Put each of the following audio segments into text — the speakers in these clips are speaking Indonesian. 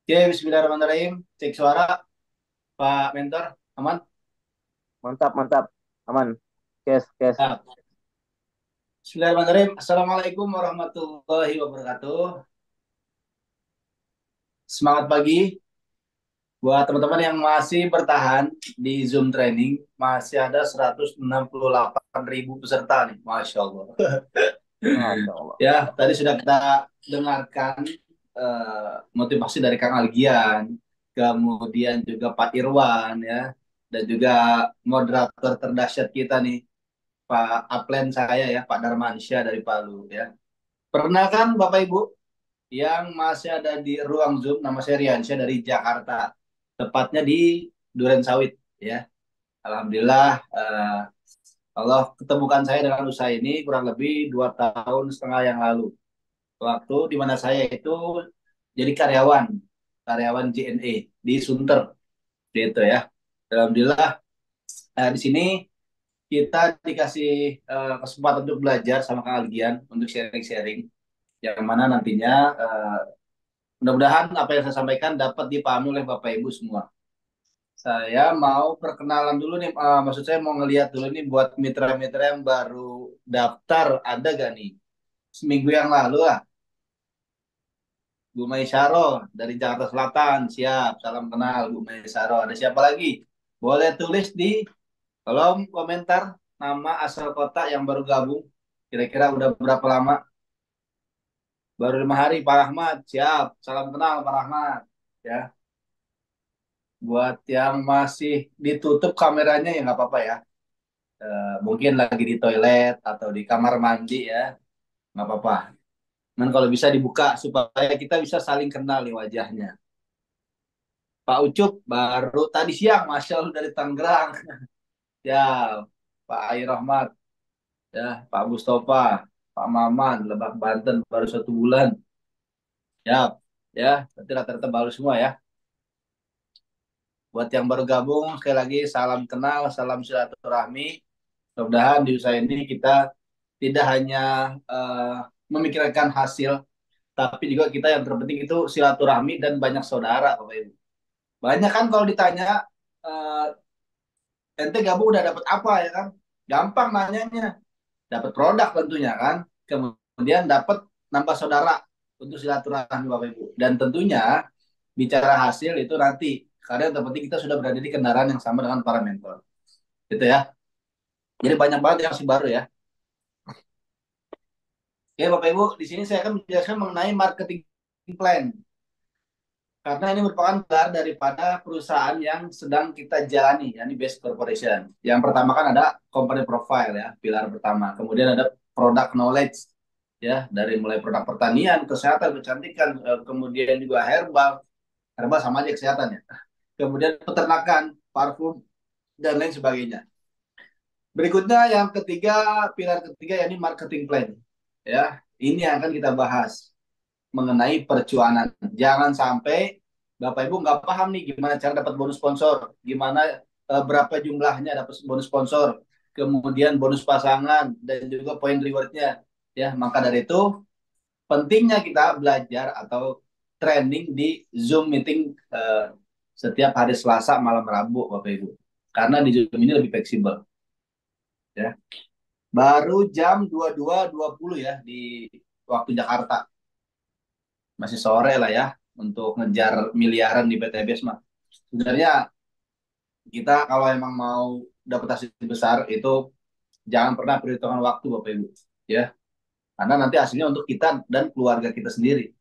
Oke, Bismillahirrahmanirrahim. Cek suara, Pak Mentor. Aman? Mantap, mantap. Aman. Kes, kes. Nah, Bismillahirrahmanirrahim. Assalamualaikum warahmatullahi wabarakatuh. Semangat pagi buat teman-teman yang masih bertahan di Zoom training. Masih ada 168.000 peserta nih. Masya Allah. Masya Allah. Ya, tadi sudah kita dengarkan motivasi dari Kang Algian, kemudian juga Pak Irwan, ya, dan juga moderator terdahsyat kita nih, Pak Aplen saya ya, Pak Darmansyah dari Palu ya. Pernah kan Bapak Ibu yang masih ada di ruang Zoom, nama saya Riansyah dari Jakarta, tepatnya di Duren Sawit ya. Alhamdulillah Allah ketemukan saya dengan usaha ini kurang lebih 2 tahun setengah yang lalu. Waktu di mana saya itu jadi karyawan JNE di Sunter gitu ya. Alhamdulillah di sini kita dikasih kesempatan untuk belajar sama Kang Algian untuk sharing-sharing yang mana nantinya mudah-mudahan apa yang saya sampaikan dapat dipahami oleh Bapak Ibu semua. Saya mau perkenalan dulu nih, maksud saya mau ngelihat dulu nih buat mitra-mitra yang baru daftar ada gak nih? Seminggu yang lalu lah, Bu Maisaro dari Jakarta Selatan, siap, salam kenal Bu Maisaro. Ada siapa lagi? Boleh tulis di kolom komentar nama asal kota yang baru gabung. Kira-kira udah berapa lama? Baru 5 hari, Pak Rahmat. Siap. Salam kenal, Pak Rahmat. Ya, buat yang masih ditutup kameranya ya nggak apa-apa ya. Mungkin lagi di toilet atau di kamar mandi ya, nggak apa-apa. Dan kalau bisa dibuka supaya kita bisa saling kenal nih wajahnya. Pak Ucup baru tadi siang, Masya Allah dari Tangerang. Ya, Pak Air Rahmat, ya, Pak Mustafa, Pak Maman, Lebak Banten baru 1 bulan. Ya, ya, berarti rata-rata baru semua ya. Buat yang baru gabung, sekali lagi salam kenal, salam silaturahmi. Mudah-mudahan di usaha ini kita tidak hanya memikirkan hasil, tapi juga kita yang terpenting itu silaturahmi dan banyak saudara, Bapak Ibu. Banyak kan kalau ditanya, eh, ente gabung udah dapat apa ya kan? Gampang nanyanya, dapat produk tentunya kan. Kemudian dapat nambah saudara untuk silaturahmi Bapak Ibu. Dan tentunya bicara hasil itu nanti, karena yang terpenting kita sudah berada di kendaraan yang sama dengan para mentor. Gitu ya. Jadi banyak banget yang masih baru ya. Oke Bapak Ibu, di sini saya akan menjelaskan mengenai marketing plan. Karena ini merupakan pilar daripada perusahaan yang sedang kita jalani, yakni base corporation. Yang pertama kan ada company profile ya, pilar pertama. Kemudian ada product knowledge ya, dari mulai produk pertanian, kesehatan, kecantikan, kemudian juga herbal, herbal sama aja kesehatannya. Kemudian peternakan, parfum dan lain sebagainya. Berikutnya yang ketiga, pilar ketiga yakni marketing plan. Ya, ini yang akan kita bahas mengenai percuanan. Jangan sampai Bapak Ibu nggak paham nih gimana cara dapat bonus sponsor, gimana berapa jumlahnya dapat bonus sponsor, kemudian bonus pasangan dan juga poin rewardnya. Ya, maka dari itu pentingnya kita belajar atau training di Zoom meeting setiap hari Selasa malam Rabu, Bapak Ibu. Karena di Zoom ini lebih fleksibel. Ya. Baru jam 22.20 ya di waktu Jakarta. Masih sore lah ya untuk ngejar miliaran di PTBS mah. Sebenarnya kita kalau emang mau dapat hasil besar itu jangan pernah perhitungan waktu Bapak Ibu ya. Karena nanti hasilnya untuk kita dan keluarga kita sendiri.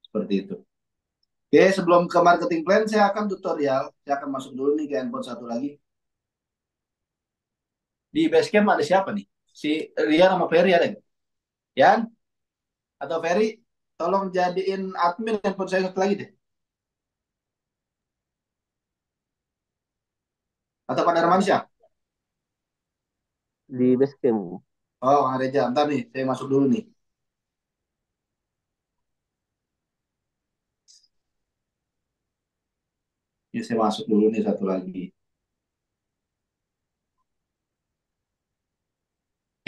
Seperti itu. Oke, sebelum ke marketing plan saya akan tutorial. Saya akan masuk dulu nih ke handphone satu lagi. Di Basecamp ada siapa nih? Si Rian sama Ferry ada nggak? Yan atau Ferry, tolong jadiin admin handphone saya satu lagi deh. Atau Pak Darmansyah. Di base camp. Oh, Kang Reza. Ntar nih, saya masuk dulu nih. Ya, saya masuk dulu nih satu lagi.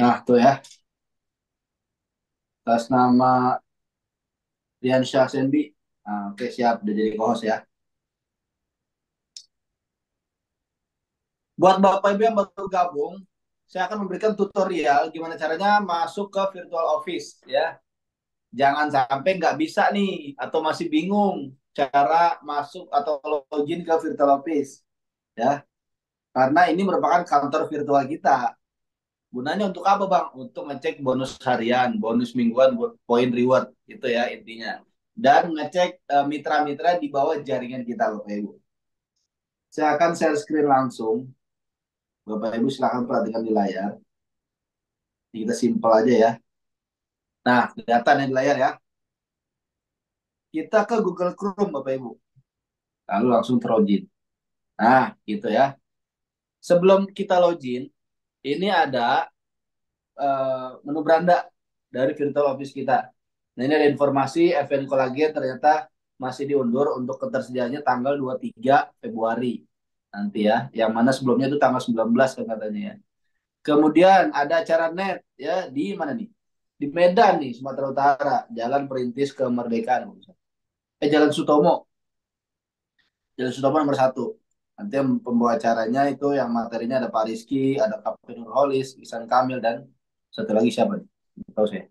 Nah, tuh ya. Atas nama Rian Syah Senbi. Nah, oke, siap, udah jadi co-host ya. Buat Bapak Ibu yang baru gabung, saya akan memberikan tutorial gimana caranya masuk ke virtual office ya. Jangan sampai nggak bisa nih atau masih bingung cara masuk atau login ke virtual office ya. Karena ini merupakan kantor virtual kita. Gunanya untuk apa, Bang? Untuk ngecek bonus harian, bonus mingguan, poin reward itu ya intinya. Dan ngecek mitra-mitra di bawah jaringan kita, Bapak Ibu. Saya akan share screen langsung. Bapak Ibu silahkan perhatikan di layar. Kita simpel aja ya. Nah, kelihatan di layar ya. Kita ke Google Chrome, Bapak Ibu. Lalu langsung terlogin. Nah, gitu ya. Sebelum kita login, ini ada menu beranda dari virtual office kita. Nah, ini ada informasi event kolagen ternyata masih diundur untuk ketersediaannya tanggal 23 Februari nanti ya. Yang mana sebelumnya itu tanggal 19 kan katanya ya. Kemudian ada acara net ya di mana nih? Di Medan nih, Sumatera Utara, Jalan Perintis Kemerdekaan. Jalan Sutomo. Jalan Sutomo nomor 1. Nanti yang pembawa acaranya itu yang materinya ada Pak Rizky, ada Kapten Nurholis, Ihsan Kamil, dan satu lagi siapa nih? Tahu saya.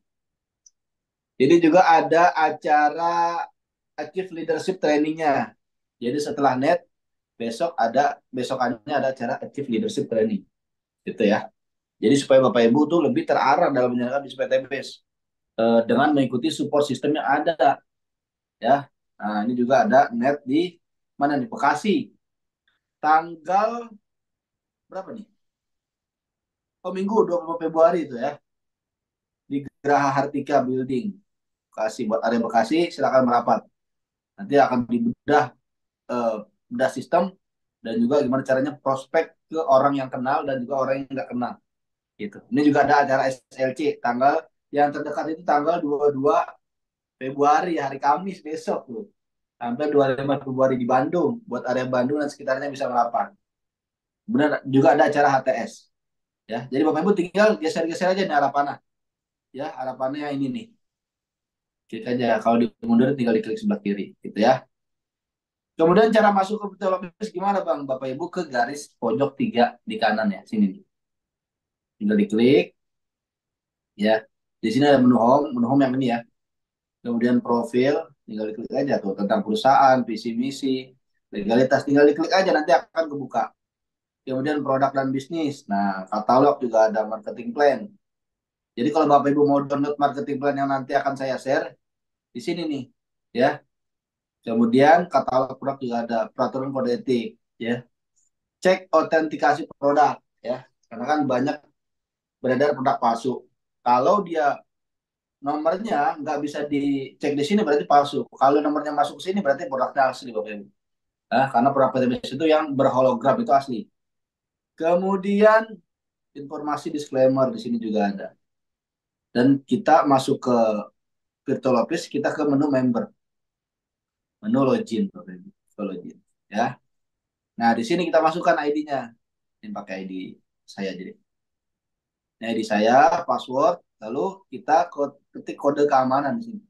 Jadi juga ada acara Active Leadership Trainingnya. Jadi setelah net, besokannya ada acara Active Leadership Training. Gitu ya. Jadi supaya Bapak Ibu tuh lebih terarah dalam menjalankan di PTBS dengan mengikuti support system yang ada ya. Nah, ini juga ada net di mana nih? Bekasi. Tanggal berapa nih? Oh, Minggu 20 Februari itu ya. Di Geraha Hartika Building. Bekasi, buat area Bekasi silakan merapat. Nanti akan dibedah bedah sistem dan juga gimana caranya prospek ke orang yang kenal dan juga orang yang nggak kenal gitu. Ini juga ada acara SLC tanggal yang terdekat itu tanggal 22 Februari hari Kamis besok tuh. Sampai 25 Februari di Bandung. Buat area Bandung dan sekitarnya bisa merapat. Kemudian juga ada acara HTS ya. Jadi Bapak Ibu tinggal geser-geser aja nih harapannya. Ya, harapannya ini nih. Klik aja. Kalau dimundur tinggal diklik sebelah kiri gitu ya. Kemudian cara masuk ke virtual office gimana Bang? Bapak Ibu ke garis pojok 3 di kanan ya, sini nih. Tinggal diklik ya. Di sini ada menu home yang ini ya. Kemudian profil, tinggal diklik aja tuh tentang perusahaan, visi misi, legalitas, tinggal diklik aja nanti akan kebuka. Kemudian produk dan bisnis. Nah, katalog juga ada marketing plan. Jadi kalau Bapak Ibu mau download marketing plan yang nanti akan saya share di sini nih, ya. Kemudian katalog produk juga ada peraturan kode etik, ya. Cek autentikasi produk, ya. Karena kan banyak beredar produk palsu. Kalau dia nomornya nggak bisa dicek di sini berarti palsu. Kalau nomornya masuk ke sini berarti produknya asli, Bapak Ibu. Nah, karena produk PTBS itu yang berhologram itu asli. Kemudian informasi disclaimer di sini juga ada. Dan kita masuk ke virtual office, kita ke menu member, menu login, Bapak Ibu. Login, ya. Nah, di sini kita masukkan ID-nya. Ini pakai ID saya jadi. Ini ID saya, password, lalu kita ketik kode keamanan di sini.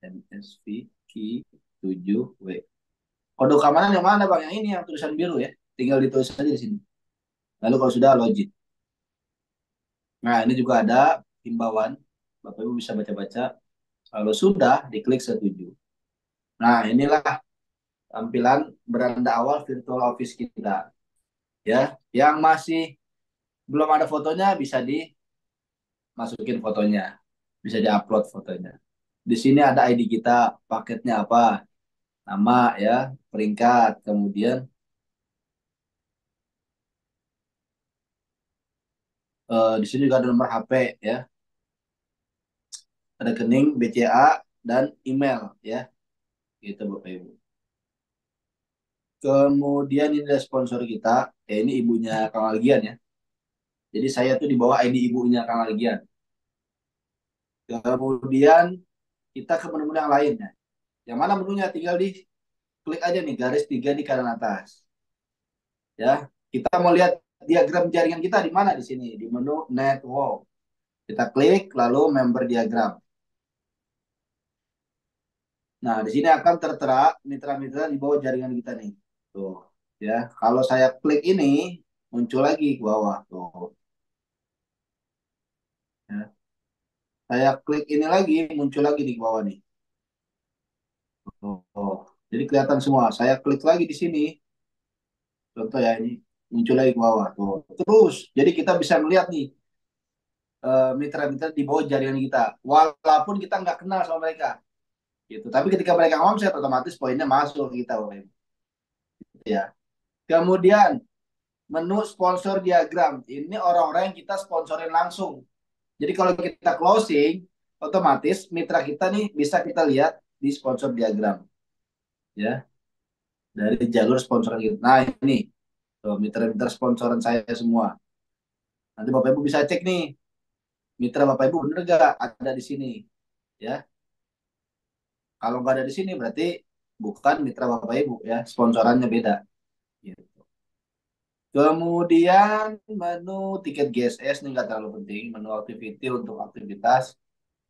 MSVQ7W. Kode keamanan yang mana Bang? Yang ini yang tulisan biru ya. Tinggal ditulis saja di sini. Lalu kalau sudah login. Nah, ini juga ada himbauan. Bapak Ibu bisa baca-baca. Kalau sudah, diklik setuju. Nah, inilah tampilan beranda awal virtual office kita. Ya, yang masih belum ada fotonya bisa dimasukin fotonya. Bisa diupload fotonya. Di sini ada ID kita, paketnya apa? Nama ya, peringkat, kemudian di sini juga ada nomor HP ya, rekening BCA dan email ya, gitu Bapak Ibu. Kemudian ini ada sponsor kita, ya ini ibunya Kang Algian ya. Jadi saya tuh di bawah ID ibunya Kang Algian. Kemudian kita ke menu yang lainnya. Yang mana menunya tinggal di klik aja nih garis 3 di kanan atas. Ya, kita mau lihat diagram jaringan kita di mana di sini di menu network. Kita klik lalu member diagram. Nah, di sini akan tertera mitra-mitra di bawah jaringan kita nih. Tuh, ya. Kalau saya klik ini, muncul lagi ke bawah. Tuh, ya. Saya klik ini lagi, muncul lagi di bawah nih. Tuh. Jadi kelihatan semua. Saya klik lagi di sini. Contoh ya ini muncul lagi ke bawah. Tuh. Terus, jadi kita bisa melihat nih mitra-mitra di bawah jaringan kita. Walaupun kita nggak kenal sama mereka. Gitu. Tapi ketika mereka omset, otomatis poinnya masuk ke kita. Ya. Kemudian menu sponsor diagram. Ini orang-orang yang kita sponsorin langsung. Jadi kalau kita closing, otomatis mitra kita nih bisa kita lihat di sponsor diagram. Ya, dari jalur sponsor kita. Nah ini, tuh, mitra-mitra sponsoran saya semua. Nanti Bapak Ibu bisa cek nih, mitra Bapak Ibu bener gak ada di sini. Ya, kalau nggak ada di sini berarti bukan mitra Bapak Ibu ya, sponsorannya beda. Gitu. Kemudian menu tiket GSS ini nggak terlalu penting, menu activity untuk aktivitas,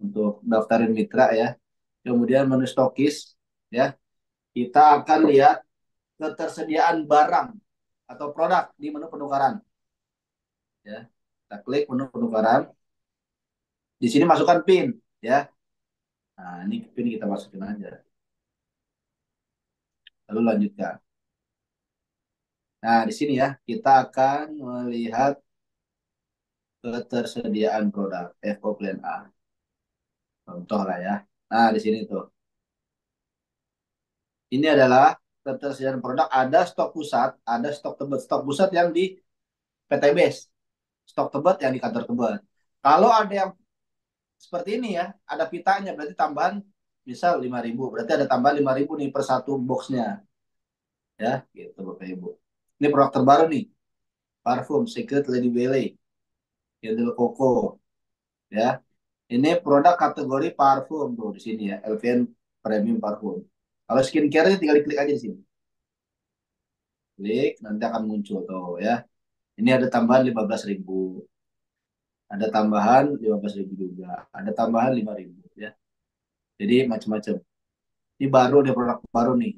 untuk daftarin mitra ya. Kemudian menu stokis ya. Kita akan lihat ketersediaan barang atau produk di menu penukaran ya. Kita klik menu penukaran. Di sini masukkan PIN ya. Nah, ini PIN kita masukin aja. Lalu lanjutkan. Nah, di sini ya kita akan melihat ketersediaan produk FO Plan A. Contoh lah ya. Nah, di sini tuh. Ini adalah ketersediaan produk, ada stok pusat, ada stok tebet. Stok pusat yang di PTB, stok tebet yang di kantor tebet. Kalau ada yang seperti ini ya, ada pitanya, berarti tambahan misal 5.000, berarti ada tambahan 5.000 nih per satu boxnya. Ya, gitu Bapak Ibu. Ini produk terbaru nih, parfum Secret Lady Belle, Candle Coco. Ya, ini produk kategori parfum tuh di sini ya, LVN Premium Parfum. Kalau skincare tinggal diklik aja di sini. Klik, nanti akan muncul tuh ya. Ini ada tambahan 15.000, ada tambahan 15.000 juga, ada tambahan 5.000 ya. Jadi macam-macam. Ini baru, ada produk baru nih.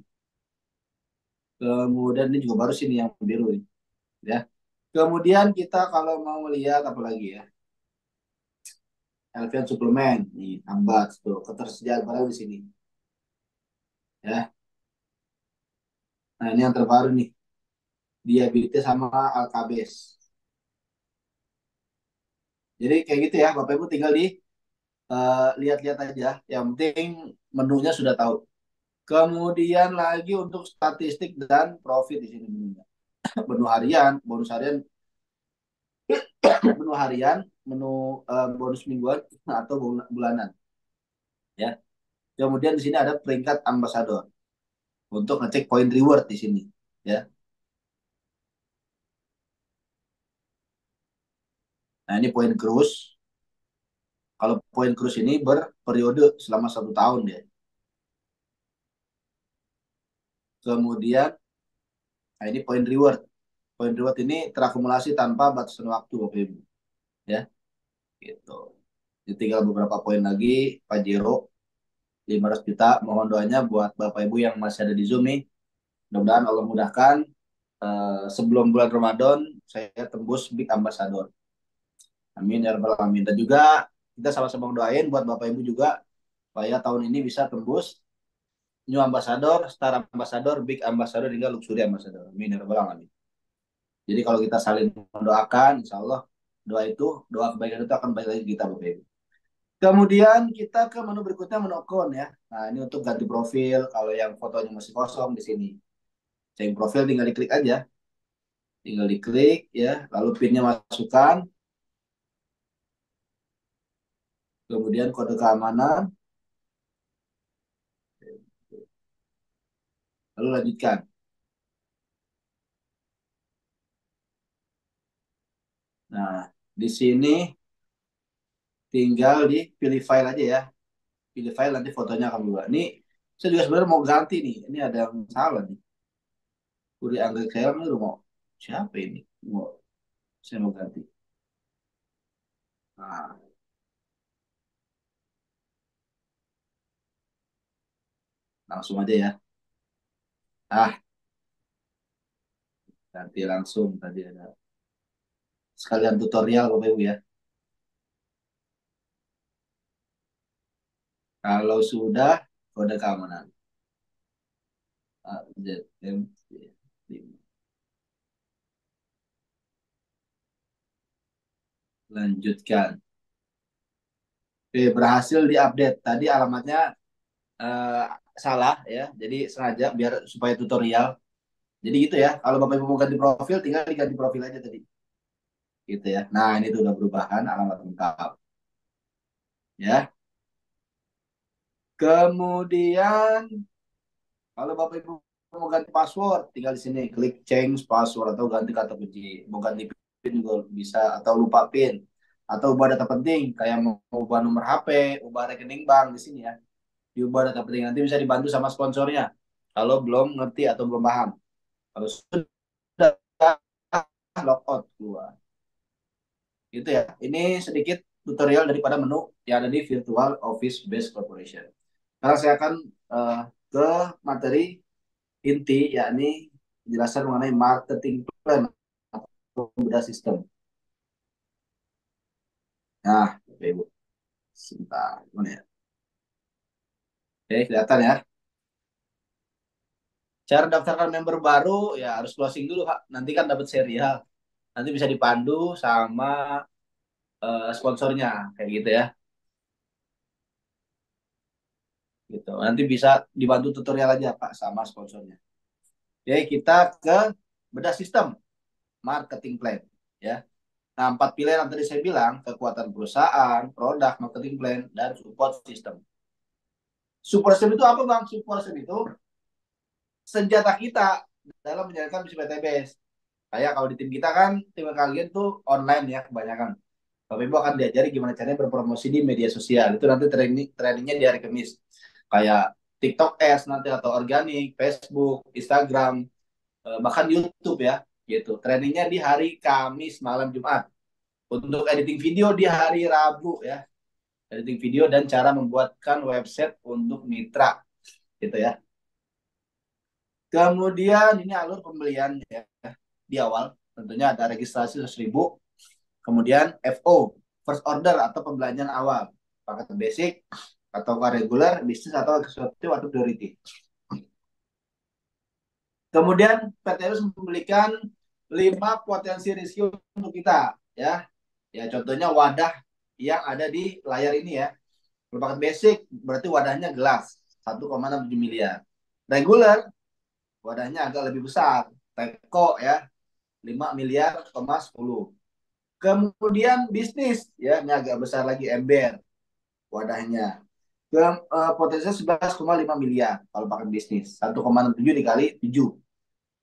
Kemudian ini juga baru sini yang biru nih, ya. Kemudian kita kalau mau melihat apa lagi ya? Alfian suplemen, nih tambah tuh ketersediaan barang di sini, ya. Nah ini yang terbaru nih, diabetes sama alkabes. Jadi kayak gitu ya, Bapak Ibu tinggal di lihat-lihat aja. Yang penting menunya sudah tahu. Kemudian lagi untuk statistik dan profit di sini menunya. Menu harian, bonus harian, menu harian, menu bonus mingguan atau bulanan, ya. Kemudian di sini ada peringkat ambasador untuk ngecek poin reward di sini, ya. Nah ini poin cruise. Kalau poin cruise ini berperiode selama 1 tahun ya. Kemudian, nah ini poin reward. Poin reward ini terakumulasi tanpa batasan waktu, Bapak Ibu, ya. Gitu. Jadi tinggal beberapa poin lagi, Pak Jero 500 juta. Mohon doanya buat Bapak Ibu yang masih ada di Zoom nih. Mudah-mudahan Allah mudahkan. Sebelum bulan Ramadan, saya tembus Big Ambassador. Amin ya rabbal alamin. Dan juga kita sama-sama doain buat Bapak Ibu juga supaya tahun ini bisa tembus New Ambassador, Star Ambassador, Big Ambassador hingga Luxury Ambassador. Amin ya rabbal alamin. Jadi kalau kita saling mendoakan, insya Allah doa itu, doa kebaikan itu akan baik lagi kita Bapak Ibu. Kemudian kita ke menu berikutnya, menu account ya. Nah ini untuk ganti profil. Kalau yang fotonya masih kosong di sini, change profil tinggal diklik aja, tinggal diklik ya, lalu pinnya masukkan, kemudian kode keamanan, lalu lanjutkan. Nah, di sini tinggal dipilih file aja ya. Pilih file nanti fotonya akan berubah. Ini saya juga sebenarnya mau ganti nih. Ini ada yang salah nih. Uri Anggrek saya ini mau siapa ini? Mau saya mau ganti. Nah, Langsung aja ya. Ah, nanti langsung tadi ada sekalian tutorial Bapak Ibu ya. Kalau sudah, kode keamanan. AZM. Lanjutkan. Oke, berhasil diupdate. Tadi alamatnya eh, salah ya. Jadi sengaja biar supaya tutorial. Jadi gitu ya. Kalau Bapak Ibu mau ganti profil, tinggal diganti profil aja tadi. Gitu ya. Nah, ini tuh udah perubahan alamat lengkap. Ya. Kemudian kalau Bapak Ibu mau ganti password, tinggal di sini klik change password atau ganti kata kunci. Mau ganti PIN juga bisa atau lupa PIN atau ubah data penting kayak mau ubah nomor HP, ubah rekening bank di sini ya. Diubah data penting nanti bisa dibantu sama sponsornya. Kalau belum ngerti atau belum paham. Kalau sudah logout keluar. Gitu ya. Ini sedikit tutorial daripada menu yang ada di Virtual Office Base Corporation. Sekarang saya akan uh, ke materi inti yakni penjelasan mengenai marketing plan atau bedah sistem. Nah, Bapak Ibu, sebentar, mana ya? Oke, kelihatan ya. Cara daftarkan member baru ya harus closing dulu, Pak. Nanti kan dapat serial. Nanti bisa dipandu sama sponsornya kayak gitu ya. Gitu. Nanti bisa dibantu tutorial aja, Pak, sama sponsornya. Oke, kita ke bedah sistem marketing plan ya. Nah, 4 pilihan yang tadi saya bilang, kekuatan perusahaan, produk, marketing plan, dan support system. Support system itu apa, Bang? Support system itu senjata kita dalam menjalankan misi PTBS. Kayak kalau di tim kita kan, tim kalian tuh online ya kebanyakan. Bapak Ibu akan diajari gimana caranya berpromosi di media sosial. Itu nanti trainingnya di hari Kamis. Kayak TikTok Ads nanti atau organik, Facebook, Instagram, bahkan YouTube ya. Gitu. Trainingnya di hari Kamis malam Jumat. Untuk editing video di hari Rabu ya. Editing video dan cara membuatkan website untuk mitra gitu ya. Kemudian ini alur pembelian ya di awal tentunya ada registrasi 100.000, kemudian FO first order atau pembelanjaan awal, paket basic atau regular, bisnis atau eksekutif atau priority. Kemudian PT harus membelikan 5 potensi risiko untuk kita ya. Ya contohnya wadah yang ada di layar ini ya. Kalau paket basic berarti wadahnya gelas 1,67 miliar. Regular wadahnya agak lebih besar. Teko ya 5 miliar, 10. Kemudian bisnis ya ini agak besar lagi ember wadahnya. Potensinya 11,5 miliar kalau pakai bisnis. 1,67 dikali 7.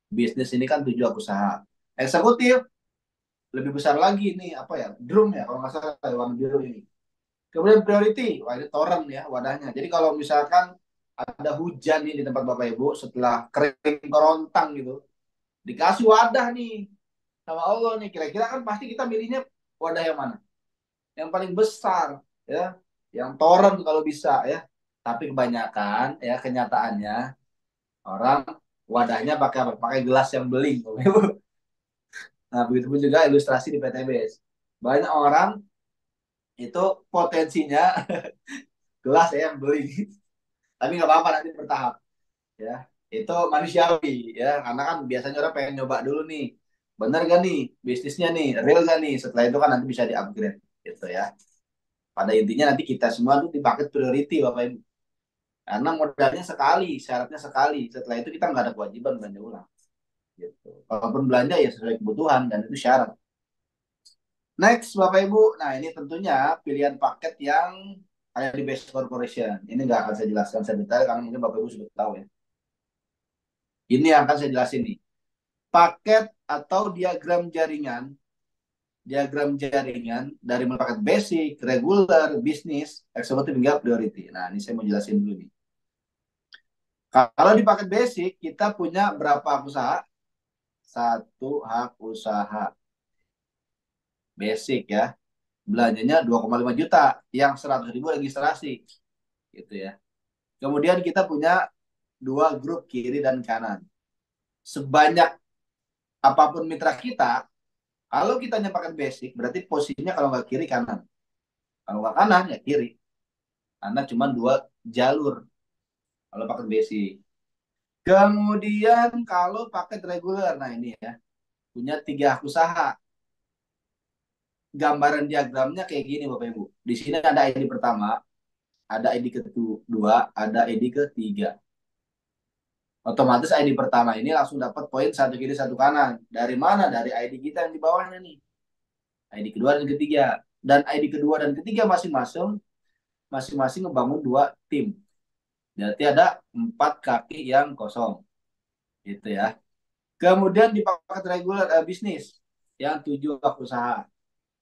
Bisnis ini kan 7 usaha. Eksekutif lebih besar lagi nih apa ya? Drum ya kalau nggak salah warna biru ini. Kemudian priority, wah ini toren ya wadahnya. Jadi kalau misalkan ada hujan nih di tempat Bapak Ibu setelah kering kerontang gitu, dikasih wadah nih sama Allah nih. Kira-kira kan pasti kita milihnya wadah yang mana? Yang paling besar ya, yang toren kalau bisa ya. Tapi kebanyakan ya kenyataannya orang wadahnya pakai apa? Pakai gelas yang beling. Nah, begitu pun juga ilustrasi di PTBS. Banyak orang itu potensinya gelas ya yang beling. Tapi nggak apa-apa nanti bertahap ya. Itu manusiawi ya, karena kan biasanya orang pengen nyoba dulu nih. Bener gak nih bisnisnya nih, real gak nih? Setelah itu kan nanti bisa di-upgrade gitu ya. Pada intinya nanti kita semua tuh di paket priority Bapak Ibu. Karena modalnya sekali, syaratnya sekali. Setelah itu kita nggak ada kewajiban belanja ulang. Gitu. Kalaupun belanja ya sesuai kebutuhan dan itu syarat. Next Bapak Ibu, nah ini tentunya pilihan paket yang ada di Base Corporation. Ini nggak akan saya jelaskan secara detail karena mungkin Bapak Ibu sudah tahu ya. Ini yang akan saya jelasin nih. Paket atau diagram jaringan dari mulai paket basic, regular, bisnis, eksekutif hingga priority. Nah ini saya mau jelasin dulu nih. Kalau di paket basic kita punya berapa usaha? Satu hak usaha basic ya. Belanjanya 2,5 juta yang 100.000 registrasi gitu ya. Kemudian kita punya dua grup kiri dan kanan. Sebanyak apapun mitra kita, kalau kita pakai basic, berarti posisinya kalau nggak kiri kanan. Kalau nggak kanan ya kiri. Karena cuma dua jalur kalau pakai basic. Kemudian kalau paket reguler, nah ini ya, punya 3 hak usaha. Gambaran diagramnya kayak gini Bapak Ibu. Di sini ada ID pertama, ada ID kedua, ada ID ketiga. Otomatis ID pertama ini langsung dapat poin satu kiri satu kanan. Dari mana? Dari ID kita yang di bawahnya nih. ID kedua dan ketiga. Dan ID kedua dan ketiga masing-masing ngebangun 2 tim. Berarti ada 4 kaki yang kosong. Gitu ya. Kemudian di paket reguler bisnis yang 7 hak usaha.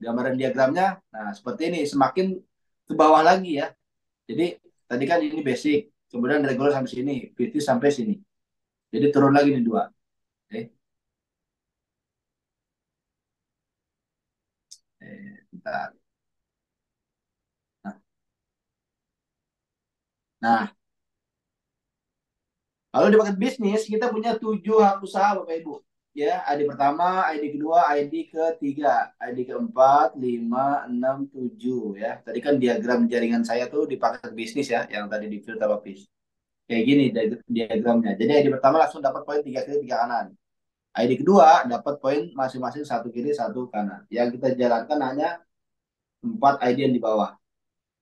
Gambaran diagramnya, nah seperti ini. Semakin ke bawah lagi ya. Jadi tadi kan ini basic. Kemudian reguler sampai sini. Bisnis sampai sini. Jadi turun lagi nih 2. Oke. Bentar. Nah, kalau di paket bisnis kita punya 7 hak usaha Bapak Ibu. Ya, ID pertama, ID kedua, ID ketiga, ID keempat, 5, 6, 7 ya. Tadi kan diagram jaringan saya tuh di paket bisnis ya, yang tadi di filter office. Kayak gini diagramnya. Jadi ID pertama langsung dapat poin 3 kiri 3 kanan. ID kedua dapat poin masing-masing 1 kiri 1 kanan. Yang kita jalankan hanya 4 ID yang di bawah.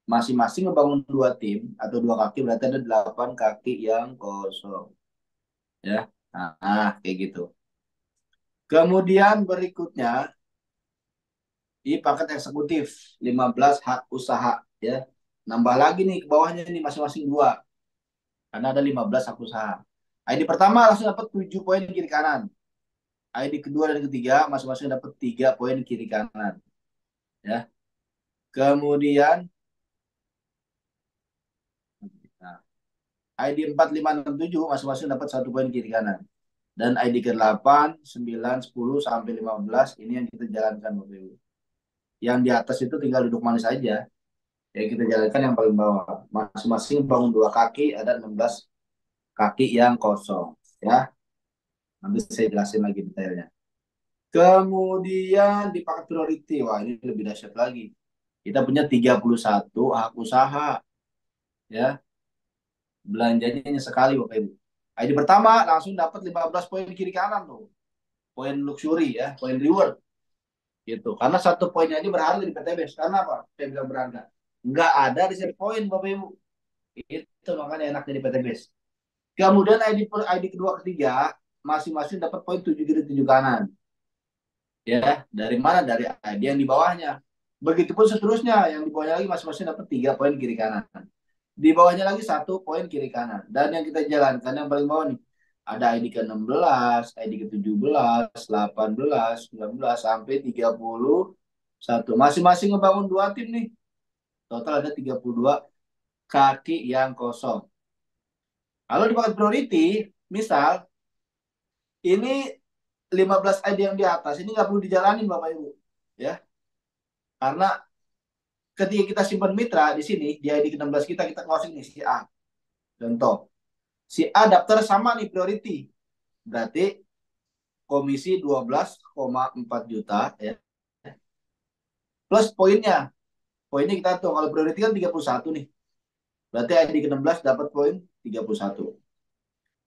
Masing-masing ngebangun 2 tim atau 2 kaki, berarti ada 8 kaki yang kosong. Ya, nah kayak gitu. Kemudian berikutnya di paket eksekutif 15 hak usaha ya. Nambah lagi nih ke bawahnya nih masing-masing 2. Karena ada 15 hak usaha. ID pertama langsung dapat 7 poin kiri kanan. ID kedua dan ketiga masing-masing dapat 3 poin kiri kanan. Ya. Kemudian nah, ID 4, 5, 6, 7 masing-masing dapat 1 poin kiri kanan. Dan ID ke-8, 9, 10 sampai 15 ini yang kita jalankan Bapak Ibu. Yang di atas itu tinggal duduk manis aja. Ya kita jalankan yang paling bawah. Masing-masing bangun 2 kaki, ada 16 kaki yang kosong. Ya, nanti saya jelasin lagi detailnya. Kemudian di paket priority, wah ini lebih dahsyat lagi. Kita punya 31 hak usaha. Ya, belanjanya hanya sekali Bapak Ibu. ID pertama langsung dapat 15 poin kiri kanan tuh. Poin luxury ya, poin reward. Gitu. Karena 1 poinnya ini berharga di PTBS. Karena apa? Saya bilang berharga. Nggak ada di set poin Bapak Ibu. Itu makanya enak jadi PTBS. Kemudian ID kedua ketiga masing-masing dapat poin 7 kiri 7 kanan. Ya, dari mana? Dari ID yang di bawahnya. Begitupun seterusnya, yang di bawahnya lagi masing-masing dapat 3 poin kiri kanan. Di bawahnya lagi 1 poin kiri kanan. Dan yang kita jalankan yang paling bawah nih, ada ID ke-16, ID ke-17, 18, 19 sampai 31. Masing-masing ngebangun 2 tim nih. Total ada 32 kaki yang kosong. Kalau di paket priority, misal ini 15 ID yang di atas ini nggak perlu dijalanin Bapak Ibu. Ya. Karena ketika kita simpan mitra di sini, di ID ke-16 kita closing nih si A. Contoh. Si A daftar sama nih priority. Berarti komisi 12,4 juta ya. Plus poinnya. Poinnya kita tahu kalau priority kan 31 nih. Berarti ID ke-16 dapat poin 31.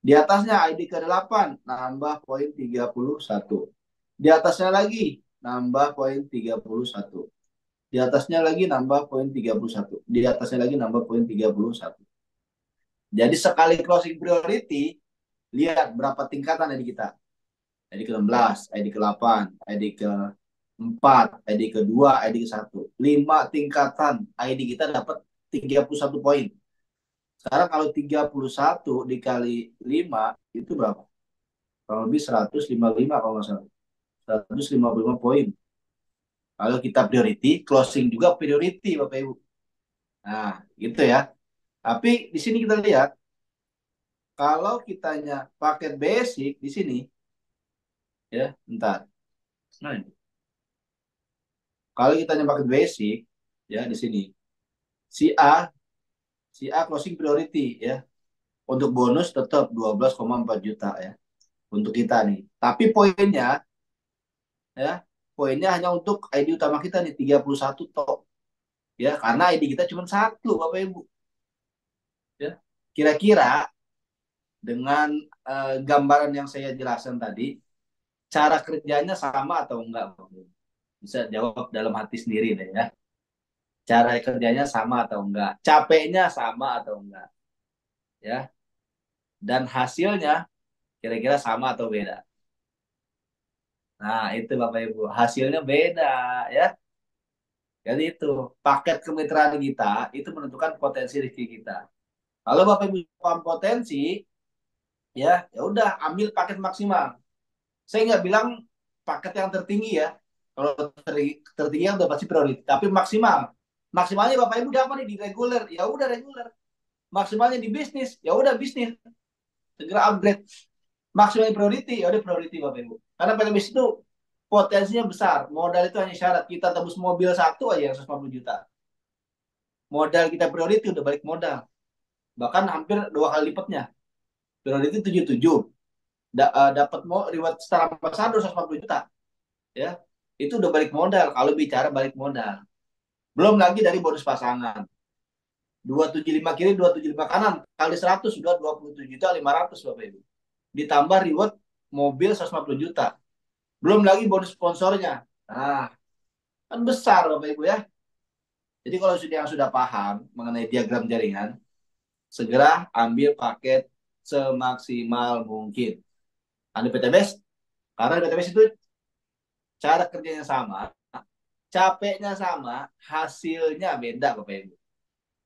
Di atasnya ID ke-8 nambah poin 31. Di atasnya lagi nambah poin 31. Di atasnya lagi nambah poin 31. Di atasnya lagi nambah poin 31. Jadi sekali closing priority, lihat berapa tingkatan ID kita. ID ke-16, ID ke-8, ID ke-4, ID ke-2, ID ke-1. 5 tingkatan ID kita dapat 31 poin. Sekarang kalau 31 dikali 5 itu berapa? Kurang lebih 155 kalau nggak salah. 155 poin. Kalau kita priority, closing juga priority Bapak Ibu. Nah, gitu ya. Tapi di sini kita lihat, kalau kitanya paket basic di sini, ya, bentar. Nah, ini. Kalau kitanya paket basic, ya di sini, si A, si A closing priority, ya. Untuk bonus tetap 12,4 juta ya untuk kita nih. Tapi ya, poinnya hanya untuk ID utama kita nih 31 tok. Ya, karena ID kita cuma satu, Bapak Ibu. Ya. Kira-kira dengan gambaran yang saya jelaskan tadi, cara kerjanya sama atau enggak, Bapak Ibu? Bisa jawab dalam hati sendiri deh ya. Cara kerjanya sama atau enggak? Capeknya sama atau enggak? Ya. Dan hasilnya kira-kira sama atau beda? Nah, itu Bapak Ibu, hasilnya beda ya. Jadi itu paket kemitraan kita itu menentukan potensi rezeki kita. Kalau Bapak Ibu paham potensi, ya udah ambil paket maksimal. Saya nggak bilang paket yang tertinggi ya. Kalau tertinggi udah pasti prioritas, tapi maksimal. Maksimalnya Bapak Ibu dapat nih di reguler, ya udah reguler. Maksimalnya di bisnis, ya udah bisnis. Segera upgrade. Maksimalnya priority, ya udah priority Bapak Ibu. Karena PTBIS itu potensinya besar. Modal itu hanya syarat. Kita tebus mobil satu aja yang 150 juta. Modal kita priority udah balik modal. Bahkan hampir 2 kali lipatnya. Priority 77. Dapat reward secara ambassador 150 juta. Ya, itu udah balik modal kalau bicara balik modal. Belum lagi dari bonus pasangan. 275 kiri, 275 kanan. Kali 100 sudah 27 juta 500 Bapak Ibu. Ditambah reward mobil 150 juta. Belum lagi bonus sponsornya. Nah, kan besar Bapak Ibu ya. Jadi kalau yang sudah paham mengenai diagram jaringan, segera ambil paket semaksimal mungkin. Ambil PTBS, karena PTBS itu cara kerjanya sama, capeknya sama, hasilnya beda Bapak Ibu.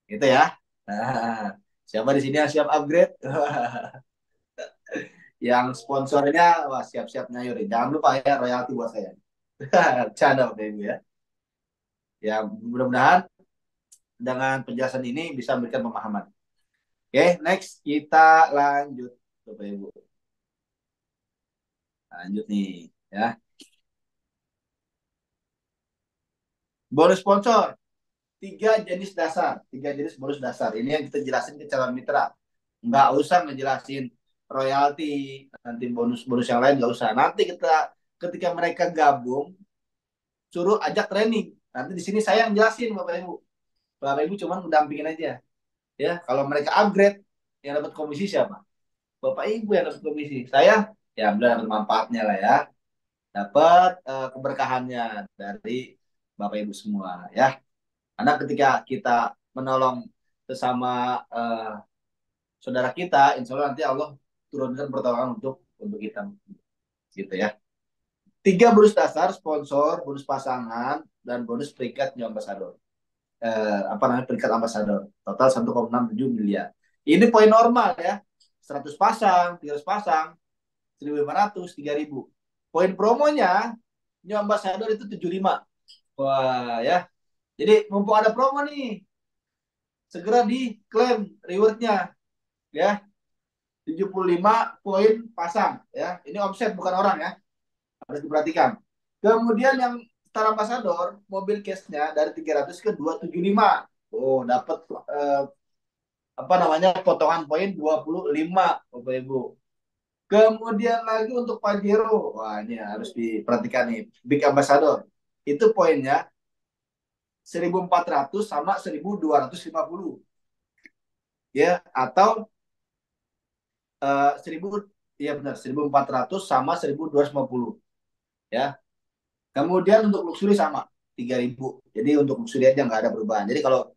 Gitu ya. Nah, siapa di sini yang siap upgrade? Yang sponsornya, wah siap-siap nyayurin. Jangan lupa ya royalti buat saya. Canda Bapak Ibu ya. Ya mudah-mudahan dengan penjelasan ini bisa memberikan pemahaman. Oke, next kita lanjut Bapak Ibu. Lanjut nih ya. Bonus sponsor. Tiga jenis bonus dasar. Ini yang kita jelasin ke calon mitra. Nggak usah ngejelasin royalti, nanti bonus-bonus yang lain nggak usah. Nanti ketika mereka gabung, suruh ajak training. Nanti di sini saya yang jelasin Bapak Ibu. Bapak Ibu cuma mendampingin aja. Ya, kalau mereka upgrade, yang dapat komisi siapa? Bapak Ibu yang dapat komisi. Saya ya benar dapat manfaatnya lah ya. Dapat keberkahannya dari Bapak Ibu semua ya. Karena ketika kita menolong sesama saudara kita, insya Allah nanti Allah turunkan pertolongan untuk kita gitu ya. 3 bonus dasar, sponsor, bonus pasangan, dan bonus peringkat new ambassador. Peringkat ambassador. Total 1,67 miliar. Ini poin normal ya. 100 pasang, 300 pasang, 1.500, 3.000. Poin promonya new ambassador itu 75. Wah ya. Jadi mumpung ada promo nih, segera diklaim rewardnya ya. 75 poin pasang ya. Ini omset bukan orang ya. Harus diperhatikan. Kemudian yang Star Ambassador, mobil cashnya dari 300 ke 275. Oh, dapat potongan poin 25 Bapak Ibu. Kemudian lagi untuk Pajero. Wah, ini harus diperhatikan nih. Big Ambassador. Itu poinnya 1.400 sama 1.250. Ya, atau 1000, ya benar, 1.400 sama 1.250. Ya. Kemudian untuk luxury sama 3.000. Jadi untuk luxury aja nggak ada perubahan. Jadi kalau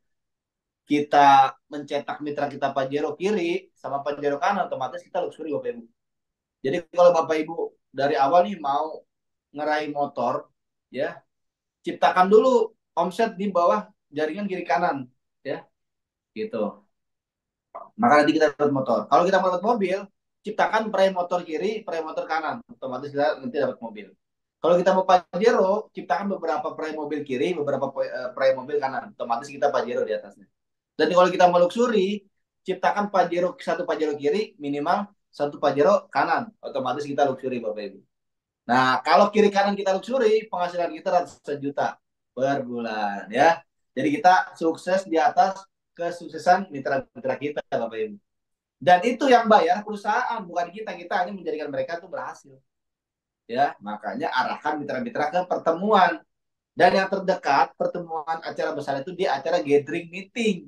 kita mencetak mitra kita Pajero kiri sama Pajero kanan, otomatis kita luxury Bapak Ibu. Jadi kalau Bapak Ibu dari awal nih mau ngeraih motor, ya ciptakan dulu omset di bawah jaringan kiri kanan, ya gitu. Maka nanti kita dapat motor. Kalau kita mau dapat mobil, ciptakan prime motor kiri, prime motor kanan, otomatis kita nanti dapat mobil. Kalau kita mau Pajero, ciptakan beberapa prime mobil kiri, beberapa prime mobil kanan, otomatis kita Pajero di atasnya. Dan kalau kita mau luxury, ciptakan satu Pajero kiri, minimal satu Pajero kanan, otomatis kita luxury Bapak Ibu. Nah, kalau kiri kanan kita luxury, penghasilan kita ratusan juta per bulan ya. Jadi kita sukses di atas kesuksesan mitra-mitra kita Bapak Ibu. Dan itu yang bayar perusahaan, bukan kita. Kita hanya menjadikan mereka tuh berhasil. Ya, makanya arahkan mitra-mitra ke pertemuan. Dan yang terdekat pertemuan acara besar itu di acara gathering meeting.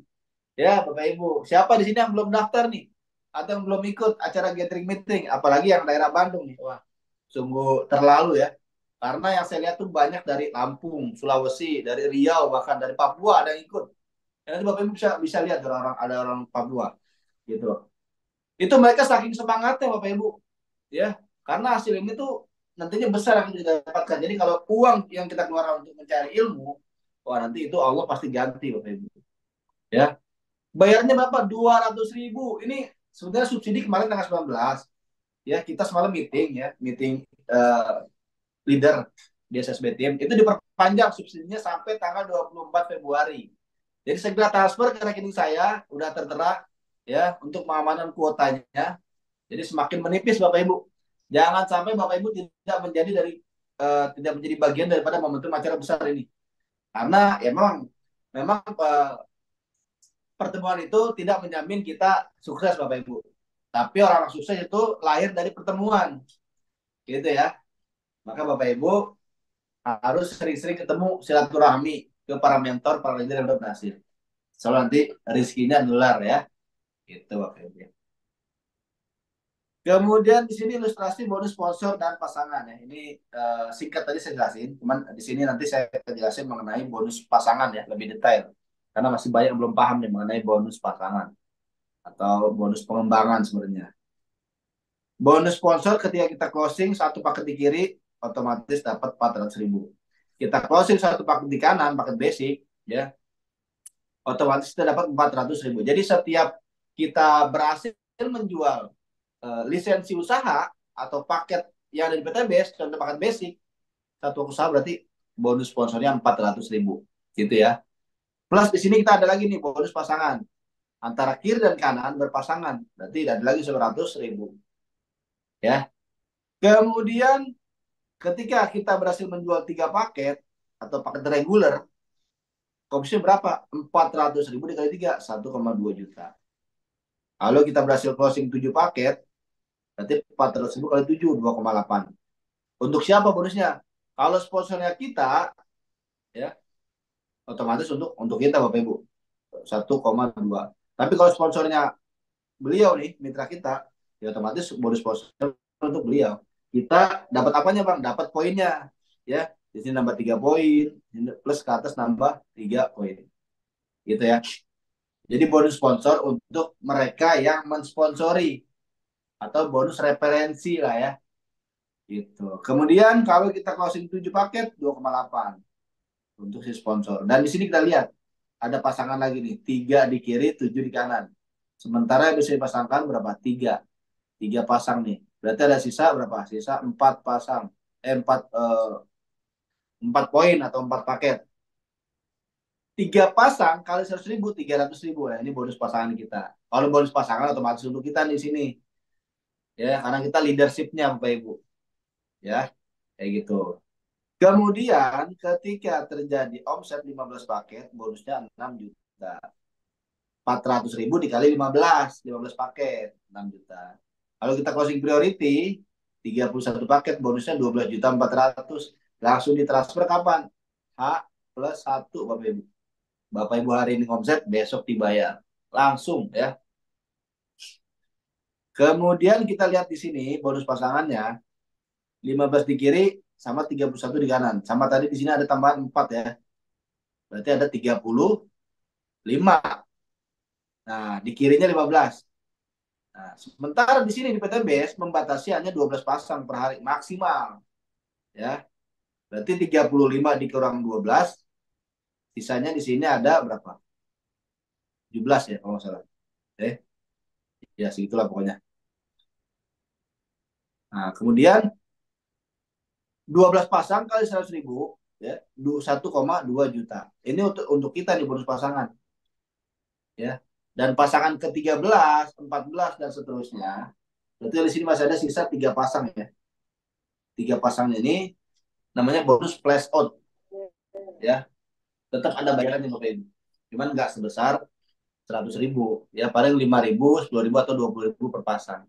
Ya, Bapak Ibu. Siapa di sini yang belum daftar nih? Atau yang belum ikut acara gathering meeting? Apalagi yang daerah Bandung nih. Wah, sungguh terlalu ya. Karena yang saya lihat tuh banyak dari Lampung, Sulawesi, dari Riau, bahkan dari Papua ada yang ikut. Ya, nanti Bapak Ibu bisa lihat ada orang Papua gitu. Itu mereka saking semangatnya Bapak Ibu, ya. Karena hasil ini tuh nantinya besar yang kita dapatkan. Jadi kalau uang yang kita keluarkan untuk mencari ilmu, wah nanti itu Allah pasti ganti Bapak Ibu. Ya, bayarnya berapa? 200.000. Ini sebenarnya subsidi kemarin tanggal 19. Ya, kita semalam meeting ya, meeting leader di SSB Team. Itu diperpanjang subsidinya sampai tanggal 24 Februari. Jadi segera transfer ke rekening saya, udah tertera ya untuk pengamanan kuotanya. Jadi semakin menipis Bapak Ibu. Jangan sampai Bapak Ibu tidak menjadi bagian daripada momentum acara besar ini. Karena ya memang pertemuan itu tidak menjamin kita sukses Bapak Ibu. Tapi orang sukses itu lahir dari pertemuan. Gitu ya. Maka Bapak Ibu harus sering-sering ketemu silaturahmi ke para mentor, para leader yang udah berhasil. Soalnya nanti rezekinya nular ya. Gitu Bapak Ibu. Kemudian di sini ilustrasi bonus sponsor dan pasangan ya. Ini singkat tadi saya jelasin, cuman di sini nanti saya akan jelasin mengenai bonus pasangan ya lebih detail. Karena masih banyak yang belum paham nih mengenai bonus pasangan atau bonus pengembangan sebenarnya. Bonus sponsor ketika kita closing satu paket di kiri otomatis dapat 400.000. Kita closing satu paket di kanan, paket basic ya, otomatis kita dapat 400.000. Jadi setiap kita berhasil menjual lisensi usaha atau paket yang ada di PTBS, contoh paket basic, satu usaha berarti bonus sponsornya 400.000 gitu ya. Plus di sini kita ada lagi nih bonus pasangan. Antara kiri dan kanan berpasangan, berarti ada lagi 100.000 ya. Kemudian ketika kita berhasil menjual 3 paket atau paket reguler, komisi berapa? 400.000 dikali 3, 1,2 juta. Kalau kita berhasil closing 7 paket, berarti 400.000 kali 7, 2,8. Untuk siapa bonusnya? Kalau sponsornya kita, ya otomatis untuk kita Bapak Ibu 1,2. Tapi kalau sponsornya beliau nih, mitra kita, ya otomatis bonus sponsor untuk beliau. Kita dapat apanya Bang? Dapat poinnya. Ya, di sini nambah 3 poin, plus ke atas nambah 3 poin. Gitu ya. Jadi bonus sponsor untuk mereka yang mensponsori atau bonus referensi lah ya. Gitu. Kemudian kalau kita closing 7 paket 2,8 untuk si sponsor. Dan di sini kita lihat ada pasangan lagi nih, 3 di kiri, 7 di kanan. Sementara yang bisa dipasangkan berapa? 3. 3 pasang nih. Berarti ada sisa berapa? Sisa 4 pasang. 4 poin atau 4 paket. 3 pasang kali 100.000, 300.000 ya. Ini bonus pasangan kita. Kalau bonus pasangan otomatis untuk kita di sini. Ya, karena kita leadershipnya Bapak Ibu. Ya, kayak gitu. Kemudian ketika terjadi omset 15 paket, bonusnya 6 juta. 400.000 dikali 15 paket, 6 juta. Kalau kita closing priority, 31 paket, bonusnya 12.400.000. Langsung ditransfer kapan? H plus 1, Bapak Ibu. Bapak Ibu hari ini omset, besok dibayar. Langsung ya. Kemudian kita lihat di sini bonus pasangannya, 15 di kiri sama 31 di kanan. Sama tadi di sini ada tambahan 4 ya. Berarti ada 35. Nah, di kirinya 15. Nah, sementara di sini di PTBS membatasi hanya 12 pasang per hari maksimal. Ya. Berarti 35 dikurang 12, sisanya di sini ada berapa? 17 ya kalau nggak salah. Ya segitulah pokoknya. Nah, kemudian 12 pasang kali 100.000 ya, 1,2 juta. Ini untuk kita nih bonus pasangan. Ya. Dan pasangan ke-13, 14 dan seterusnya. Berarti di sini masih ada sisa 3 pasang ya. 3 pasang ini namanya bonus flash out. Ya. Tetap ada bayarannya Bapak Ibu. Cuman nggak sebesar 100.000 ya, paling 5.000, 10.000 atau 20.000 per pasang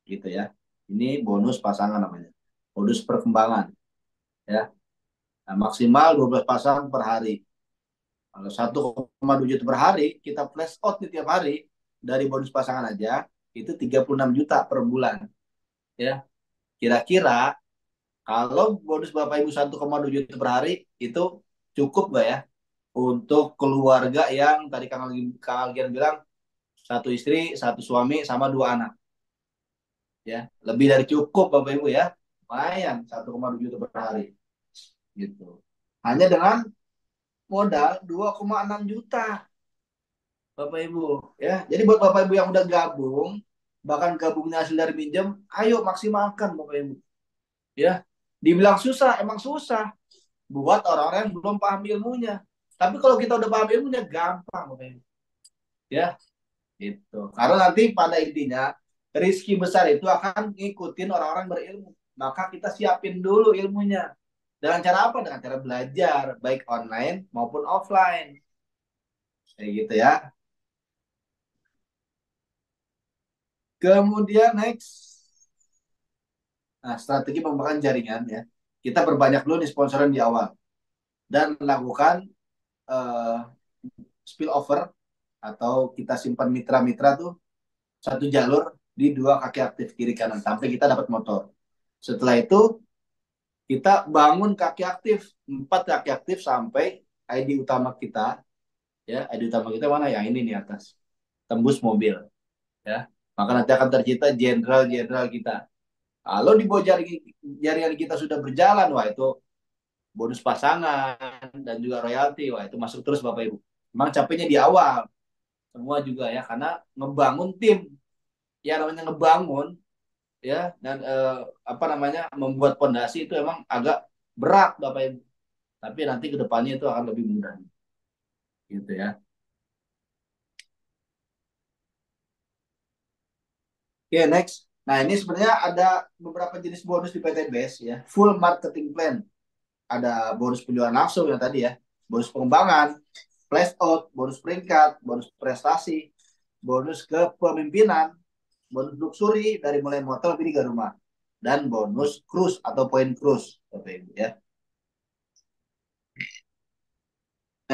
gitu ya. Ini bonus pasangan namanya, bonus perkembangan ya. Nah, maksimal 12 pasang per hari. Kalau 1,2 juta per hari kita flash out di tiap hari dari bonus pasangan aja itu 36 juta per bulan ya. Kira-kira kalau bonus Bapak Ibu 1,2 juta per hari itu cukup nggak ya untuk keluarga yang tadi Kang Algian bilang satu istri, satu suami, sama dua anak ya. Lebih dari cukup Bapak Ibu ya. Lumayan 1,2 juta per hari gitu. Hanya dengan modal 2,6 juta Bapak Ibu ya. Jadi buat Bapak Ibu yang udah gabung, bahkan gabungnya hasil dari minjem, ayo maksimalkan Bapak Ibu ya. Dibilang susah, emang susah buat orang-orang yang belum paham ilmunya. Tapi kalau kita udah paham ilmunya gampang Bapak Ibu ya. Gitu. Karena nanti pada intinya rizki besar itu akan ngikutin orang-orang berilmu. Maka kita siapin dulu ilmunya. Dengan cara apa? Dengan cara belajar, baik online maupun offline. Kayak gitu ya. Kemudian next. Nah, strategi pengembangan jaringan ya. Kita berbanyak dulu nih sponsoran di awal. Dan lakukan uh, spillover atau kita simpan mitra-mitra tuh satu jalur di dua kaki aktif kiri kanan sampai kita dapat motor. Setelah itu kita bangun kaki aktif, 4 kaki aktif sampai ID utama kita ya. ID utama kita mana? Yang ini nih atas, tembus mobil ya. Maka nanti akan tercipta jenderal-jenderal kita. Kalau di bawah jaringan kita sudah berjalan, wah itu bonus pasangan dan juga royalti, wah itu masuk terus Bapak Ibu. Memang capeknya di awal semua juga ya, karena ngebangun tim ya. Namanya ngebangun ya, dan apa namanya, membuat pondasi itu emang agak berat Bapak Ibu, tapi nanti ke depannya itu akan lebih mudah gitu ya. Oke, next. Nah, ini sebenarnya ada beberapa jenis bonus di PT Base ya. Full marketing plan. Ada bonus penjualan langsung yang tadi ya. Bonus pengembangan, flash out, bonus peringkat, bonus prestasi, bonus kepemimpinan, bonus luxury dari mulai motor hingga rumah, dan bonus cruise atau poin cruise Bapak Ibu ya.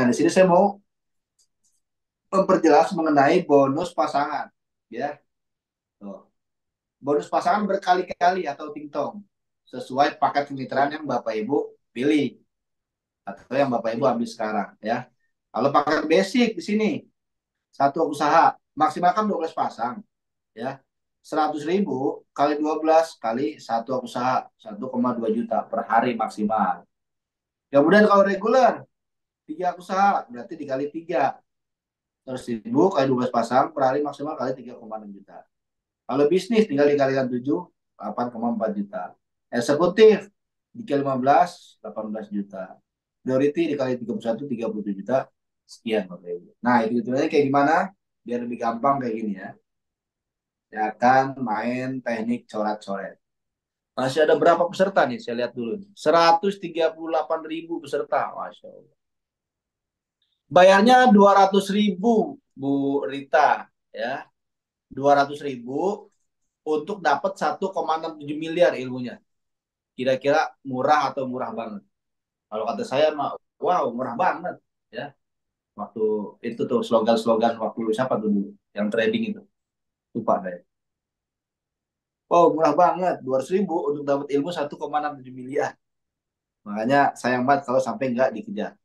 Nah, di sini saya mau memperjelas mengenai bonus pasangan ya. Tuh. Bonus pasangan berkali-kali atau tingtong sesuai paket kemitraan yang Bapak Ibu pilih atau yang Bapak Ibu ambil sekarang ya. Kalau paket basic di sini satu usaha maksimalkan 12 pasang ya. 100.000 kali 12 kali satu usaha 1,2 juta per hari maksimal. Kemudian kalau reguler 3 usaha berarti dikali 3, 100.000 kali 12 pasang per hari maksimal kali 3,6 juta. Kalau bisnis tinggal dikalikan 7, 8,4 juta. Eksekutif dikali 15, 18 juta. Priority dikali 31, 37 juta. Sekian Bapak Ibu. Nah, itu hitungannya kayak gimana? Biar lebih gampang kayak gini ya. Ya akan main teknik coret-coret. Masih ada berapa peserta nih? Saya lihat dulu. 138.000 peserta. Masya Allah. Bayarnya 200.000 Bu Rita ya. 200.000 untuk dapat 1,67 miliar ilmunya. Kira-kira murah atau murah banget? Kalau kata saya mah, wow murah banget ya. Waktu itu tuh slogan-slogan waktu siapa tuh dulu yang trading itu, lupa saya. Wow murah banget, 200.000 untuk dapat ilmu 1,67 miliar. Makanya sayang banget kalau sampai nggak dikejar.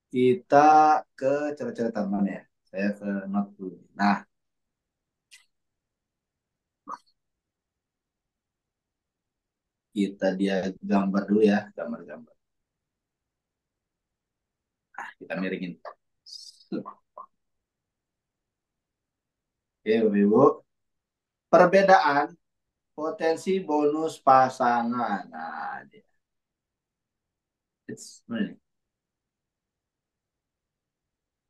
Kita ke cara-cara mana ya. Saya ke not dulu. Nah, kita dia gambar dulu ya, gambar-gambar. Kita miringin. Oke, Bapak Ibu. Perbedaan potensi bonus pasangan. Nah, dia.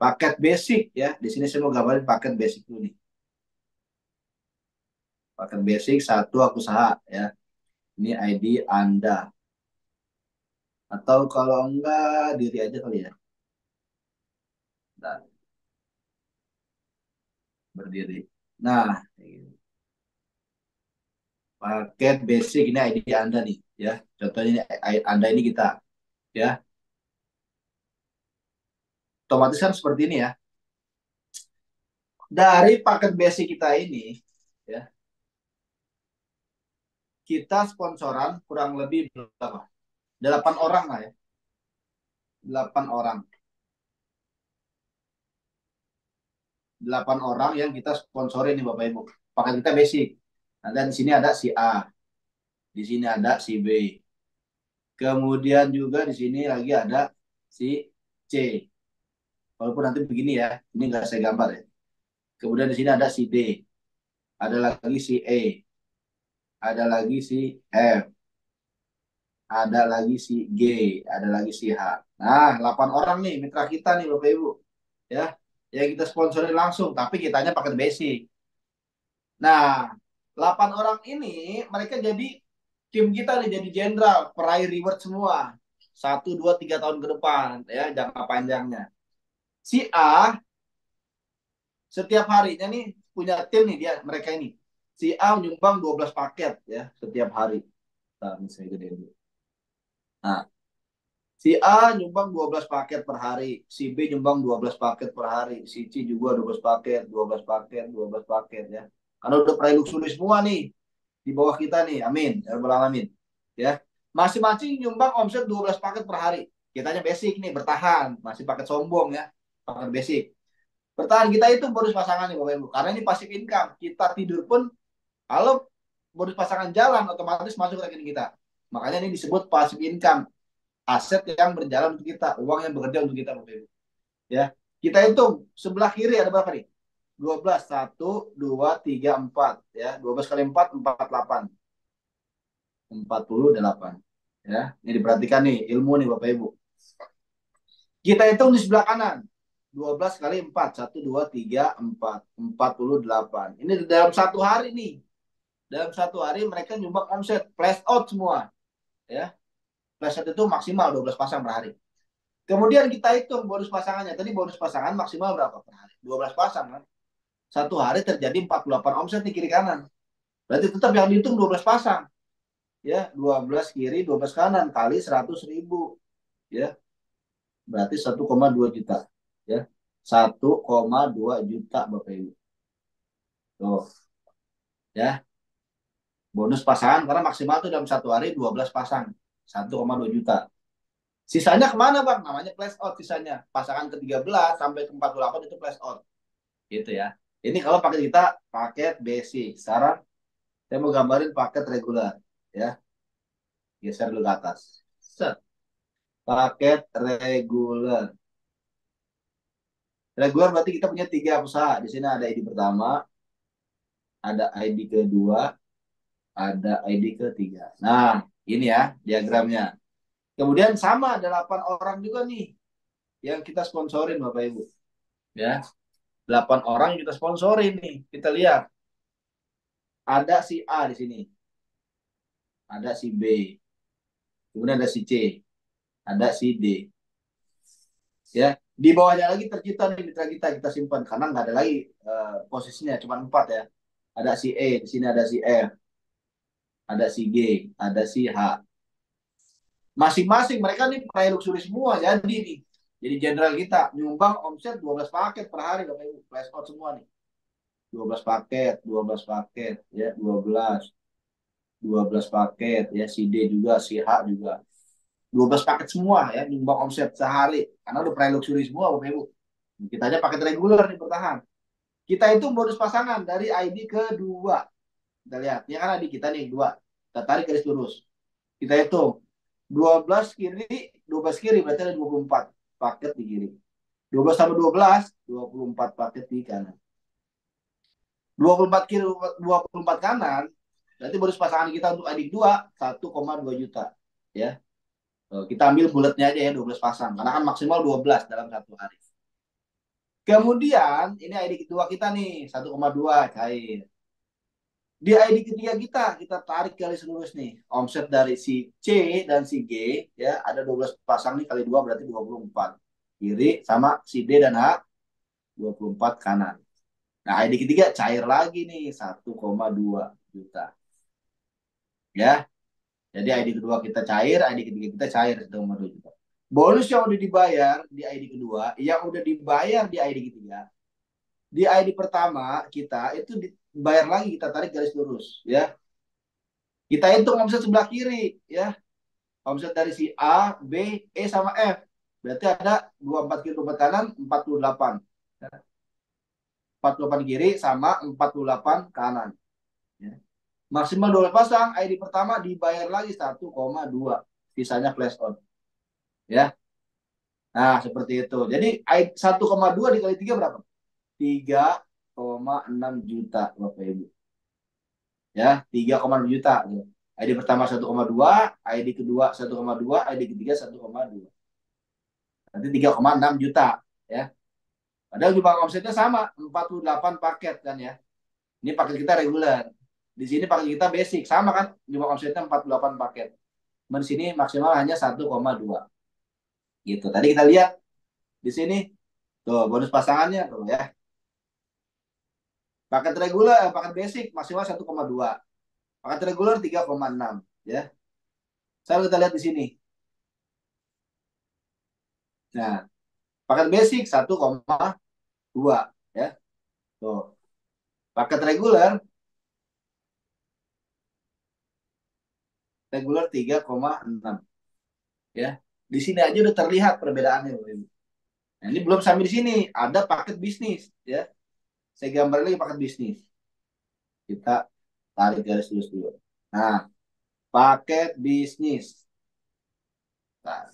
Paket basic ya. Di sini saya mau gambarin paket basic dulu nih. Paket basic satu aku usaha ya. Ini ID Anda. Atau kalau enggak diri aja kali ya. Nah. berdiri. Nah, paket basic ini ID Anda nih, ya. Contohnya ini Anda ini kita, ya. Otomatis kan seperti ini ya. Dari paket basic kita ini, ya, kita sponsoran kurang lebih berapa? 8 orang lah ya. 8 orang. 8 orang yang kita sponsorin nih Bapak Ibu. Paket kita basic. Nah, dan di sini ada si A, di sini ada si B. Kemudian juga di sini lagi ada si C. Walaupun nanti begini ya, ini nggak saya gambar ya. Kemudian di sini ada si D, ada lagi si E, ada lagi si F, ada lagi si G, ada lagi si H. Nah, 8 orang nih mitra kita nih Bapak Ibu. Ya, yang kita sponsorin langsung, tapi kitanya paket basic. Nah, 8 orang ini mereka jadi tim kita nih, jadi jenderal, peraih reward semua. 1, 2, 3 tahun ke depan, ya jangka panjangnya. Si A setiap harinya nih punya tim nih dia, mereka ini. Si A nyumbang 12 paket ya setiap hari. Nah, saya gede dulu. Nah, si A nyumbang 12 paket per hari, si B nyumbang 12 paket per hari, si C juga 12 paket, 12 paket, 12 paket ya. Karena udah peraih luxury semua nih di bawah kita nih. Amin. Ya rabbal alamin. Ya. Masing-masing nyumbang omset 12 paket per hari. Kitanya basic nih, bertahan, masih paket sombong ya. Paket basic. Bertahan kita itu bonus pasangan nih Bapak Ibu. Karena ini pasif income. Kita tidur pun kalau bonus pasangan jalan otomatis masuk ke rekening kita. Makanya ini disebut pasif income. Aset yang berjalan untuk kita, uang yang bekerja untuk kita Bapak Ibu. Ya. Kita hitung sebelah kiri ada berapa nih? 12, 1, 2, 3, 4 ya. 12 kali 4, 48. 48 ya. Ini diperhatikan nih ilmu nih Bapak Ibu. Kita hitung di sebelah kanan. 12 kali 4, 1, 2, 3, 4, 48. Ini dalam satu hari nih. Dalam satu hari mereka nyumbang omset flash out semua ya. Flash out itu maksimal 12 pasang per hari. Kemudian kita hitung bonus pasangannya. Tadi bonus pasangan maksimal berapa per hari? 12 pasang kan. Satu hari terjadi 48 omset di kiri kanan. Berarti tetap yang dihitung 12 pasang. Ya, 12 kiri, 12 kanan kali 100.000. Ya. Berarti 1,2 juta. Ya. 1,2 juta Bapak Ibu. Tuh. Ya. Bonus pasangan karena maksimal itu dalam satu hari 12 pasang. 1,2 juta. Sisanya kemana Bang? Namanya flash out sisanya. Pasangan ke-13 sampai ke-48 itu flash out. Gitu ya. Ini kalau paket kita paket basic. Sekarang saya mau gambarin paket reguler. Ya. Geser dulu ke atas. Set. Paket reguler. Reguler berarti kita punya 3 usaha. Di sini ada ID pertama, ada ID kedua, ada ID ketiga. Nah, ini ya diagramnya. Kemudian sama 8 orang juga nih yang kita sponsorin Bapak Ibu. Ya. 8 orang yang kita sponsorin nih. Kita lihat. Ada si A di sini. Ada si B. Kemudian ada si C. Ada si D. Ya. Di bawahnya lagi tercipta nih mitra kita simpan karena nggak ada lagi posisinya cuma 4 ya. Ada si E, di sini ada si F, ada si G, ada si H. Masing-masing mereka nih peraih luxury semua jadi nih. Jadi jenderal kita nyumbang omset 12 paket per hari Bapak Ibu. Flash out semua nih. 12 paket, 12 paket ya, 12 paket ya, si D juga, si H juga. 12 paket semua ya, nyumbang omset sehari. Karena udah peraih luxury semua Bapak Ibu. Kita aja paket reguler nih bertahan. Kita itu bonus pasangan dari ID kedua. Kita lihat, ini kan ID kita nih, dua. Kita tarik garis lurus. Kita hitung. 12 kiri, 12 kiri berarti ada 24 paket di kiri. 12 tambah 12, 24 paket di kanan. 24 kiri, 24 kanan, berarti bonus pasangan kita untuk adik 2, 1,2 juta. Ya. Kita ambil bulatnya aja ya, 12 pasang. Karena kan maksimal 12 dalam satu hari. Kemudian, ini ID kedua kita nih, 1,2 cair. Di ID ketiga kita tarik garis lurus nih. Omset dari si C dan si G, ya ada 12 pasang nih kali 2 berarti 24. Kiri sama si D dan H, 24 kanan. Nah, ID ketiga cair lagi nih 1,2 juta. Ya. Jadi ID kedua kita cair, ID ketiga kita cair 1,2 juta. Bonus yang udah dibayar di ID kedua, yang udah dibayar di ID ketiga, di ID pertama kita itu dibayar lagi, kita tarik garis lurus, ya. Kita hitung omset sebelah kiri, ya. Omset dari si A, B, E sama F. Berarti ada 24 kiri 24 kanan, 48. 48 kiri sama 48 kanan. Ya. Maksimal 12 pasang, ID pertama dibayar lagi 1,2. Sisanya flash out. Ya. Nah, seperti itu. Jadi 1,2 dikali 3 berapa? 3,6 juta, Bapak Ibu. Ya, 3,6 juta. ID pertama 1,2, ID kedua 1,2, ID ketiga 1,2. Nanti 3,6 juta, ya. Padahal jumlah omsetnya sama, 48 paket kan ya. Ini paket kita reguler. Di sini paket kita basic, sama kan? Jumlah omsetnya 48 paket. Di sini maksimal hanya 1,2. Gitu. Tadi kita lihat di sini tuh bonus pasangannya tuh ya. Paket reguler, paket basic maksimal 1,2. Paket reguler 3,6 ya. Sekarang kita lihat di sini. Nah, paket basic 1,2 ya. Tuh. Paket reguler 3,6 ya. Di sini aja udah terlihat perbedaannya. Nah, ini belum sampai di sini, ada paket bisnis ya. Saya gambar lagi paket bisnis. Kita tarik garis lurus dulu. Nah, paket bisnis. Nah,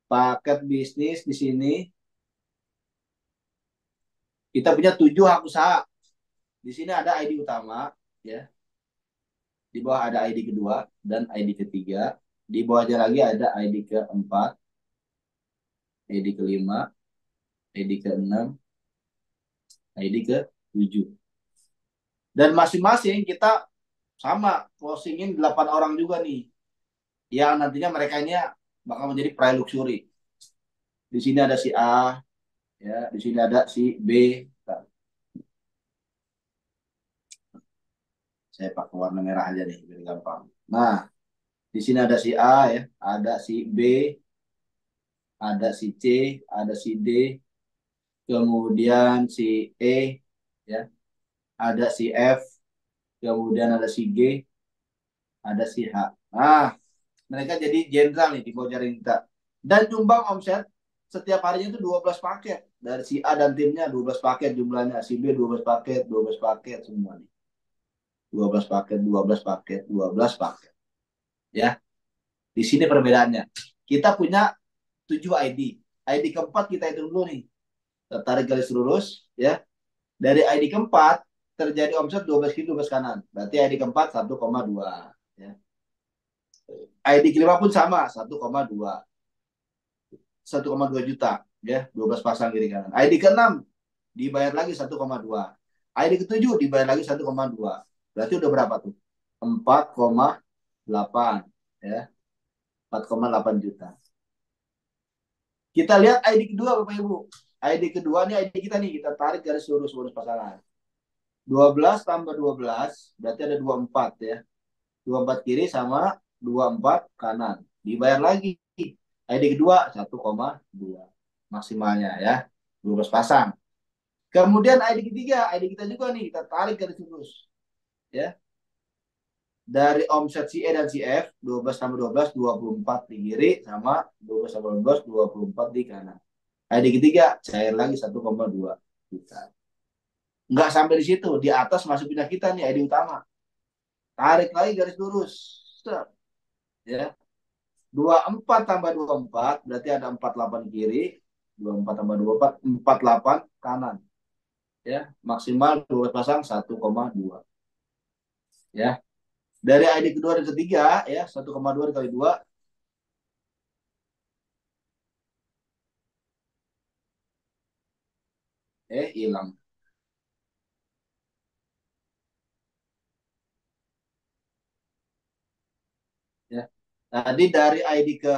paket bisnis di sini kita punya 7 hak usaha. Di sini ada ID utama ya. Di bawah ada ID kedua dan ID ketiga. Di bawahnya lagi ada ID keempat, ID kelima, ID keenam, ID ke-7. Dan masing-masing kita sama closingin 8 orang juga nih. Yang nantinya mereka ini bakal menjadi prime luxury. Di sini ada si A, ya, di sini ada si B. Saya pakai warna merah aja nih biar gampang. Nah, di sini ada si A ya, ada si B, ada si C, ada si D, kemudian si E, ya, ada si F, kemudian ada si G, ada si H. Nah, mereka jadi jenderal nih di bawah jaring kita. Dan nyumbang omset setiap harinya itu 12 paket. Dari si A dan timnya 12 paket jumlahnya. Si B 12 paket, 12 paket semua nih. 12 paket, 12 paket, 12 paket. Ya, di sini perbedaannya. Kita punya 7 ID. ID keempat kita hitung dulu nih. Tarik garis lurus, ya. Dari ID keempat terjadi omset 12 kiri 12 kanan. Berarti ID keempat 1,2. Ya. ID kelima pun sama 1,2. 1,2 juta. Ya, 12 pasang kiri kanan. ID keenam dibayar lagi 1,2. ID ketujuh dibayar lagi 1,2. Berarti udah berapa tuh? 4,8. Ya. 4,8 juta. Kita lihat ID kedua Bapak Ibu. ID kedua nih ID kita nih, kita tarik garis lurus bonus pasangan. 12 tambah 12 berarti ada 24 ya. 24 kiri sama 24 kanan. Dibayar lagi. ID kedua 1,2 maksimalnya ya. 12 pasang. Kemudian ID ketiga, ID kita juga nih, kita tarik garis lurus. Ya. Dari omset si E dan si F, 12 tambah 12, 24 di kiri sama 12 tambah 12, 24 di kanan. ID ketiga cair lagi 1,2 juta. Nggak sampai di situ, di atas masih punya kita nih ID utama. Tarik lagi garis lurus. Ya. 24 tambah 24 berarti ada 48 kiri, 24 tambah 24 48 kanan. Ya, maksimal 12 pasang 1,2. Ya. Dari ID kedua dan ketiga ya, 1,2 dikali 2 hilang. Ya. Tadi dari ID ke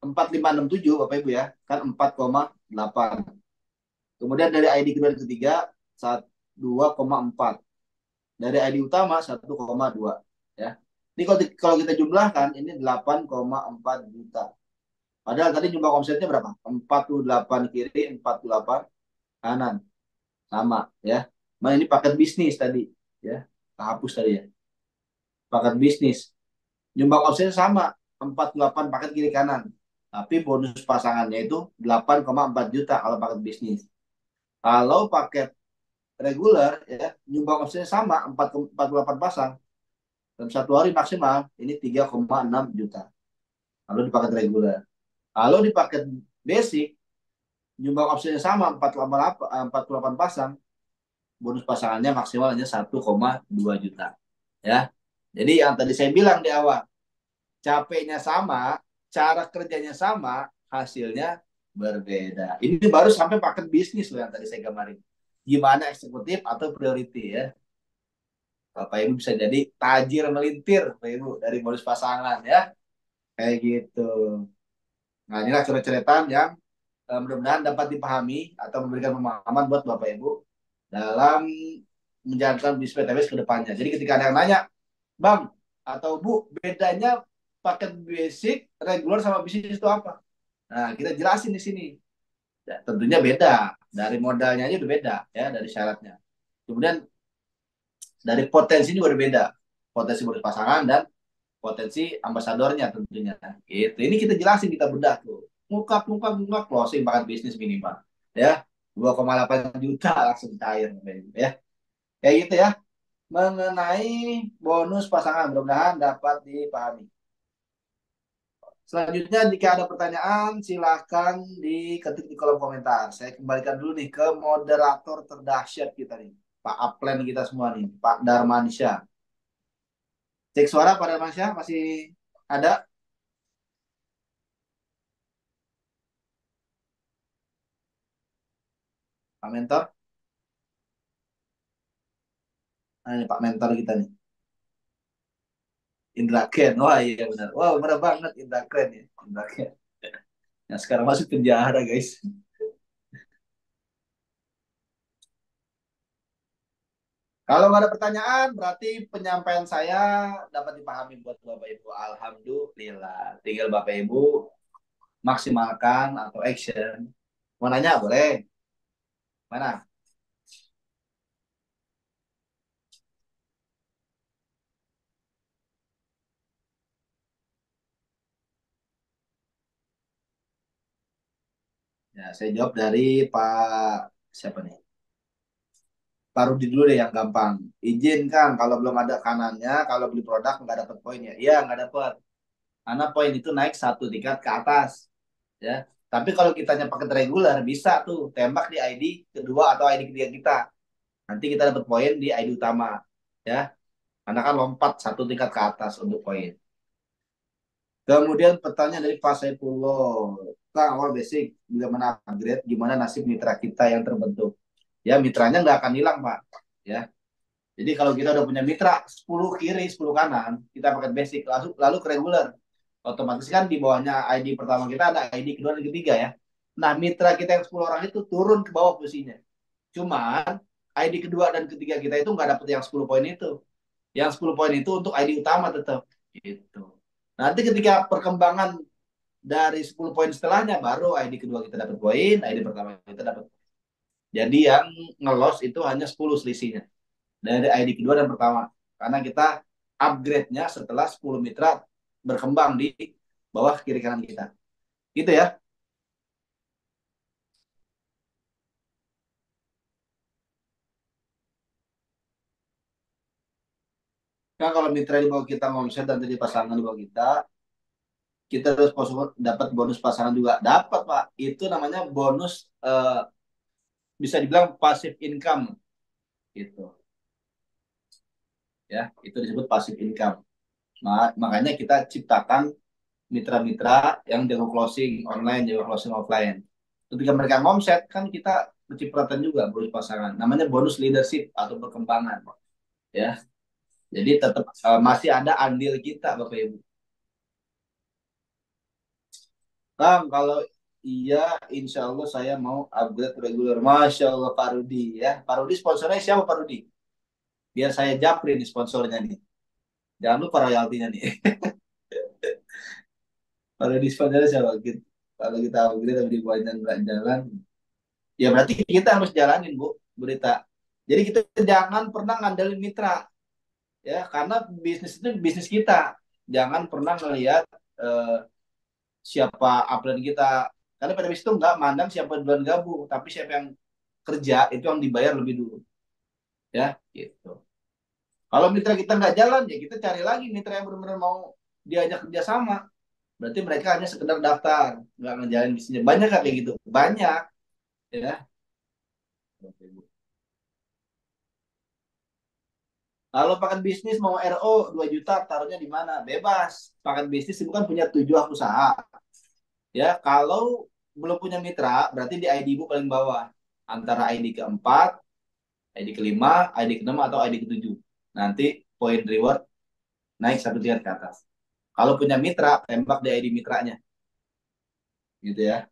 4567 Bapak Ibu ya, kan 4,8. Kemudian dari ID kedua dan ketiga 2,4. Dari ID utama 1,2 ya. Ini kalau kita jumlahkan ini 8,4 juta. Padahal tadi jumlah omsetnya berapa? 48 kiri, 48 kanan. Sama ya. Nah, ini paket bisnis tadi ya. Kita hapus tadi ya. Paket bisnis. Jumlah omsetnya sama, 48 paket kiri kanan. Tapi bonus pasangannya itu 8,4 juta kalau paket bisnis. Kalau paket reguler ya, jumlah omsetnya sama, 48 pasang. Dalam satu hari maksimal ini 3,6 juta. Kalau di paket reguler. Kalau di paket basic, jumlah opsinya sama 48 pasang, bonus pasangannya maksimal hanya 1,2 juta. Ya. Jadi yang tadi saya bilang di awal, capeknya sama, cara kerjanya sama, hasilnya berbeda. Ini baru sampai paket bisnis loh yang tadi saya gambarin. Gimana eksekutif atau priority ya. Bapak Ibu bisa jadi tajir melintir, Bapak Ibu, dari bonus pasangan ya. Kayak gitu. Nah, inilah cerita-ceritaan yang mudah-mudahan dapat dipahami atau memberikan pemahaman buat Bapak Ibu dalam menjalankan bisnis PTBS ke depannya. Jadi ketika ada yang nanya, Bang atau Bu, bedanya paket basic, regular sama bisnis itu apa? Nah, kita jelasin di sini. Ya, tentunya beda. Dari modalnya aja udah beda ya, dari syaratnya. Kemudian dari potensi juga udah beda. Potensi bonus pasangan dan potensi ambasadornya tentunya. Gitu. Ini kita jelasin, kita bedah tuh. Muka closing paket bisnis minimal. Ya, 2,8 juta langsung cair. Ya, kayak gitu ya. Mengenai bonus pasangan, mudah-mudahan dapat dipahami. Selanjutnya, jika ada pertanyaan, silakan diketik di kolom komentar. Saya kembalikan dulu nih ke moderator terdahsyat kita nih. Pak Aplen kita semua nih, Pak Darmansyah. Cek suara Pak Darmansyah, masih ada? Pak Mentor? Nah, ini Pak Mentor kita nih. Indra Ken. Wah iya benar. Wah benar banget Indra Ken ya. Indra Ken. Yang sekarang masuk penjara guys. Kalau nggak ada pertanyaan, berarti penyampaian saya dapat dipahami buat Bapak Ibu. Alhamdulillah. Tinggal Bapak Ibu maksimalkan atau action. Mau nanya boleh? Mana? Ya, saya jawab dari Pak siapa nih? Pak Rudi dulu deh yang gampang. Izinkan kalau belum ada kanannya, kalau beli produk nggak dapat poinnya. Iya nggak dapat. Karena poin itu naik satu tingkat ke atas. Ya. Tapi kalau kitanya paket reguler bisa tuh tembak di ID kedua atau ID ketiga kita. Nanti kita dapat poin di ID utama, ya. Karena kan lompat satu tingkat ke atas untuk poin. Kemudian pertanyaan dari Pak Saifullah. Kang, awal basic, bila mana upgrade, gimana nasib mitra kita yang terbentuk? Ya, mitranya nggak akan hilang, Pak. Ya. Jadi kalau kita udah punya mitra 10 kiri, 10 kanan, kita pakai basic, lalu ke reguler. Otomatis kan di bawahnya ID pertama kita ada ID kedua dan ketiga ya. Nah, mitra kita yang 10 orang itu turun ke bawah posisinya. Cuman ID kedua dan ketiga kita itu nggak dapet yang 10 poin itu. Yang 10 poin itu untuk ID utama tetap. Gitu. Nanti ketika perkembangan dari 10 poin setelahnya, baru ID kedua kita dapat poin, ID pertama kita dapat. Jadi yang ngelos itu hanya 10 selisihnya. Dari ID kedua dan pertama. Karena kita upgrade-nya setelah 10 mitra berkembang di bawah kiri kanan kita. Gitu ya. Kan kalau mitra di bawah kita ngomset dan jadi pasangan di bawah kita terus dapat bonus pasangan juga. Dapat, Pak. Itu namanya bonus bisa dibilang passive income gitu. Ya, itu disebut passive income. Makanya kita ciptakan mitra-mitra yang jago closing online, jago closing offline. Ketika mereka ngomset, kan kita kecipratan juga bonus pasangan. Namanya bonus leadership atau perkembangan. Ya, jadi tetap masih ada andil kita, Bapak Ibu. Bang, kalau Iya, insya Allah saya mau upgrade reguler. Masya Allah Pak Rudi ya. Pak Rudi sponsornya siapa Pak Rudi? Biar saya japri nih sponsornya nih. Jangan lupa royaltinya nih. Kalau di sponsornya siapa? Kalau kita upgrade tapi di jalan, ya berarti kita harus jalanin Bu berita. Jadi kita jangan pernah ngandelin mitra ya, karena bisnis itu bisnis kita. Jangan pernah ngelihat eh, siapa upline kita. Karena pada bisnis itu nggak mandang siapa duluan gabung, tapi siapa yang kerja itu yang dibayar lebih dulu ya gitu. Kalau mitra kita nggak jalan ya kita cari lagi mitra yang benar-benar mau diajak kerjasama. Berarti mereka hanya sekedar daftar, nggak ngejalin bisnisnya. Banyak kan kayak gitu? Banyak ya. Kalau paket bisnis mau RO 2 juta taruhnya di mana? Bebas. Paket bisnis itu kan punya 7 usaha. Ya, kalau belum punya mitra, berarti di ID ibu paling bawah. Antara ID keempat, ID kelima, ID keenam atau ID ketujuh. Nanti poin reward naik 1 tingkat ke atas. Kalau punya mitra, tembak di ID mitranya. Gitu ya.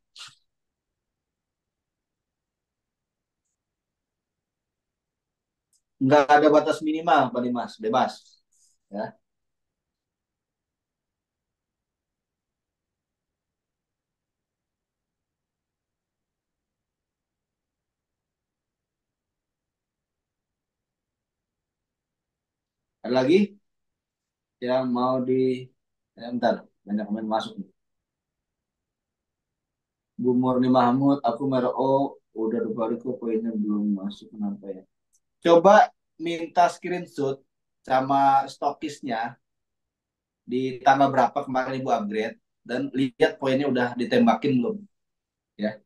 Nggak ada batas minimal, Pak Dimas. Bebas. Ya. Ada lagi yang mau di... Ya, bentar, banyak komen masuk nih. Bu Murni Mahmud, aku merek O, udah 2 kali kok poinnya belum masuk, kenapa ya? Coba minta screenshot sama stokisnya di tanggal berapa kemarin ibu upgrade dan lihat poinnya udah ditembakin belum ya,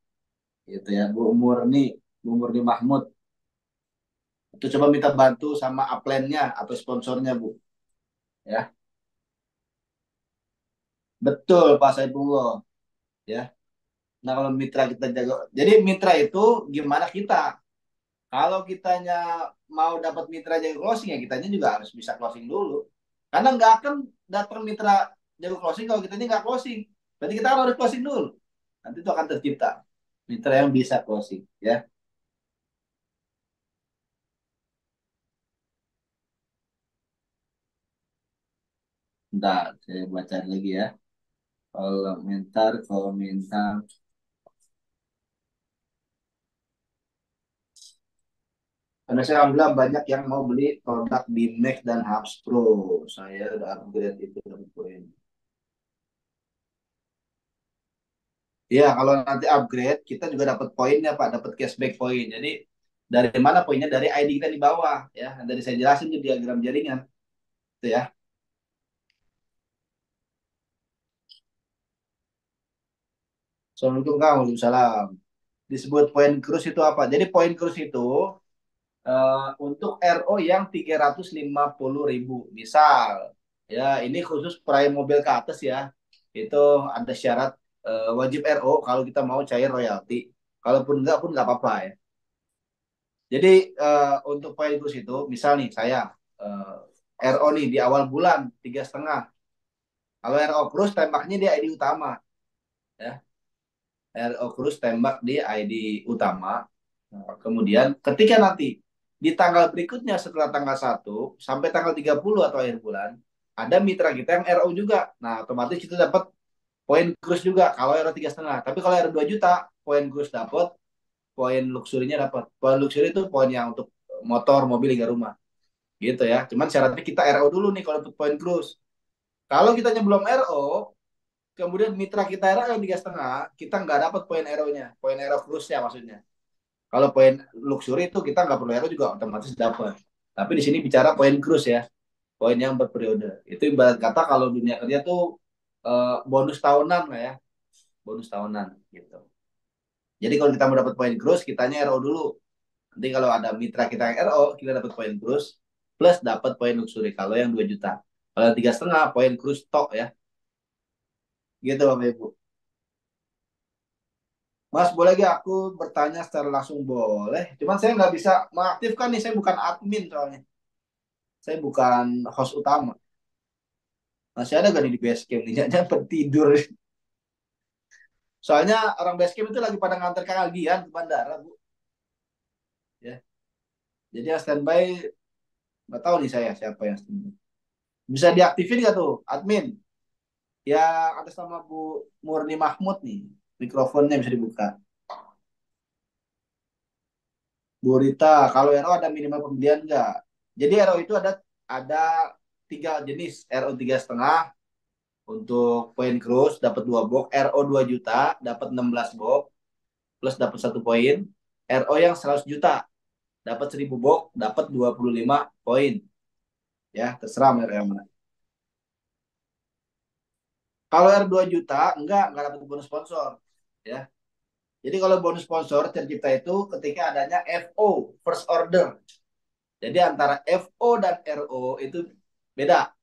gitu ya. Bu Murni Mahmud, itu coba minta bantu sama upline-nya atau sponsornya Bu ya. Betul Pak Saifullah ya. Nah kalau mitra kita jaga, jadi mitra itu gimana kita? Kalau kitanya mau dapat mitra jago closing ya kitanya juga harus bisa closing dulu. Karena nggak akan datang mitra jago closing kalau kitanya nggak closing. Berarti kita kan harus closing dulu. Nanti itu akan tercipta mitra yang bisa closing ya. Bentar, saya baca lagi ya. Komentar. Karena saya alhamdulillah banyak yang mau beli produk Bimax dan Hubs Pro. Saya udah upgrade itu dapat poin. Iya, kalau nanti upgrade, kita juga dapat poinnya, Pak, dapat cashback poin. Jadi, dari mana poinnya? Dari ID kita di bawah, ya. Dari saya jelasin di diagram jaringan, itu ya. Assalamualaikum, Kang. Waalaikumsalam. Disebut poin cruise itu apa? Jadi, poin cruise itu untuk RO yang 350.000. Misal, ya, ini khusus prime mobil ke atas ya. Itu ada syarat wajib RO kalau kita mau cair royalti. Kalaupun enggak pun enggak apa-apa ya. Jadi untuk poin kurs itu, misal nih saya RO nih di awal bulan 3,5. Kalau RO Cruise tembaknya di ID utama, ya. RO Cruise tembak di ID utama. Nah, kemudian ketika nanti di tanggal berikutnya setelah tanggal 1 sampai tanggal 30 atau akhir bulan, ada mitra kita yang RO juga. Nah, otomatis kita dapat poin cruise juga kalau RO 3,5. Tapi kalau RO 2 juta, poin cruise dapat, poin luxurinya dapat. Poin luxury itu poin yang untuk motor, mobil hingga rumah. Gitu ya. Cuman syaratnya kita RO dulu nih kalau untuk poin cruise. Kalau kita belum RO, kemudian mitra kita RO yang 3,5, kita nggak dapat poin RO-nya, poin RO cruise-nya maksudnya. Kalau poin luxury itu kita nggak perlu RO juga otomatis dapat. Tapi di sini bicara poin cruise ya, poin yang berperiode. Itu ibarat kata kalau dunia kerja tuh bonus tahunan lah ya, bonus tahunan gitu. Jadi kalau kita mau dapat poin cruise, kitanya RO dulu. Nanti kalau ada mitra kita yang RO, kita dapat poin cruise plus dapat poin luxury kalau yang 2 juta. Kalau 3,5 poin cruise tok ya. Gitu Bapak Ibu. Mas, boleh gak aku bertanya secara langsung boleh? Cuman saya nggak bisa mengaktifkan nih, saya bukan admin soalnya. Saya bukan host utama. Masih ada gak nih di base camp nih? Jangan tidur. Soalnya orang basecamp itu lagi pada nganter Kang Algian ke bandara, Bu. Ya. Jadi yang standby nggak tahu nih saya siapa yang standby. Bisa diaktifin nggak tuh, admin? Yang atas nama Bu Murni Mahmud nih. Mikrofonnya bisa dibuka. Bu Rita, kalau RO ada minimal pembelian nggak? Jadi RO itu ada tiga jenis. RO 3,5 untuk poin cruise dapat 2 box. RO 2 juta dapat 16 box plus dapat 1 poin. RO yang 100 juta dapat 1000 box dapat 25 poin. Ya, terserah RO yang mana. Kalau R2 juta enggak dapat bonus sponsor. Ya. Jadi kalau bonus sponsor tercipta itu ketika adanya FO, first order. Jadi antara FO dan RO itu beda.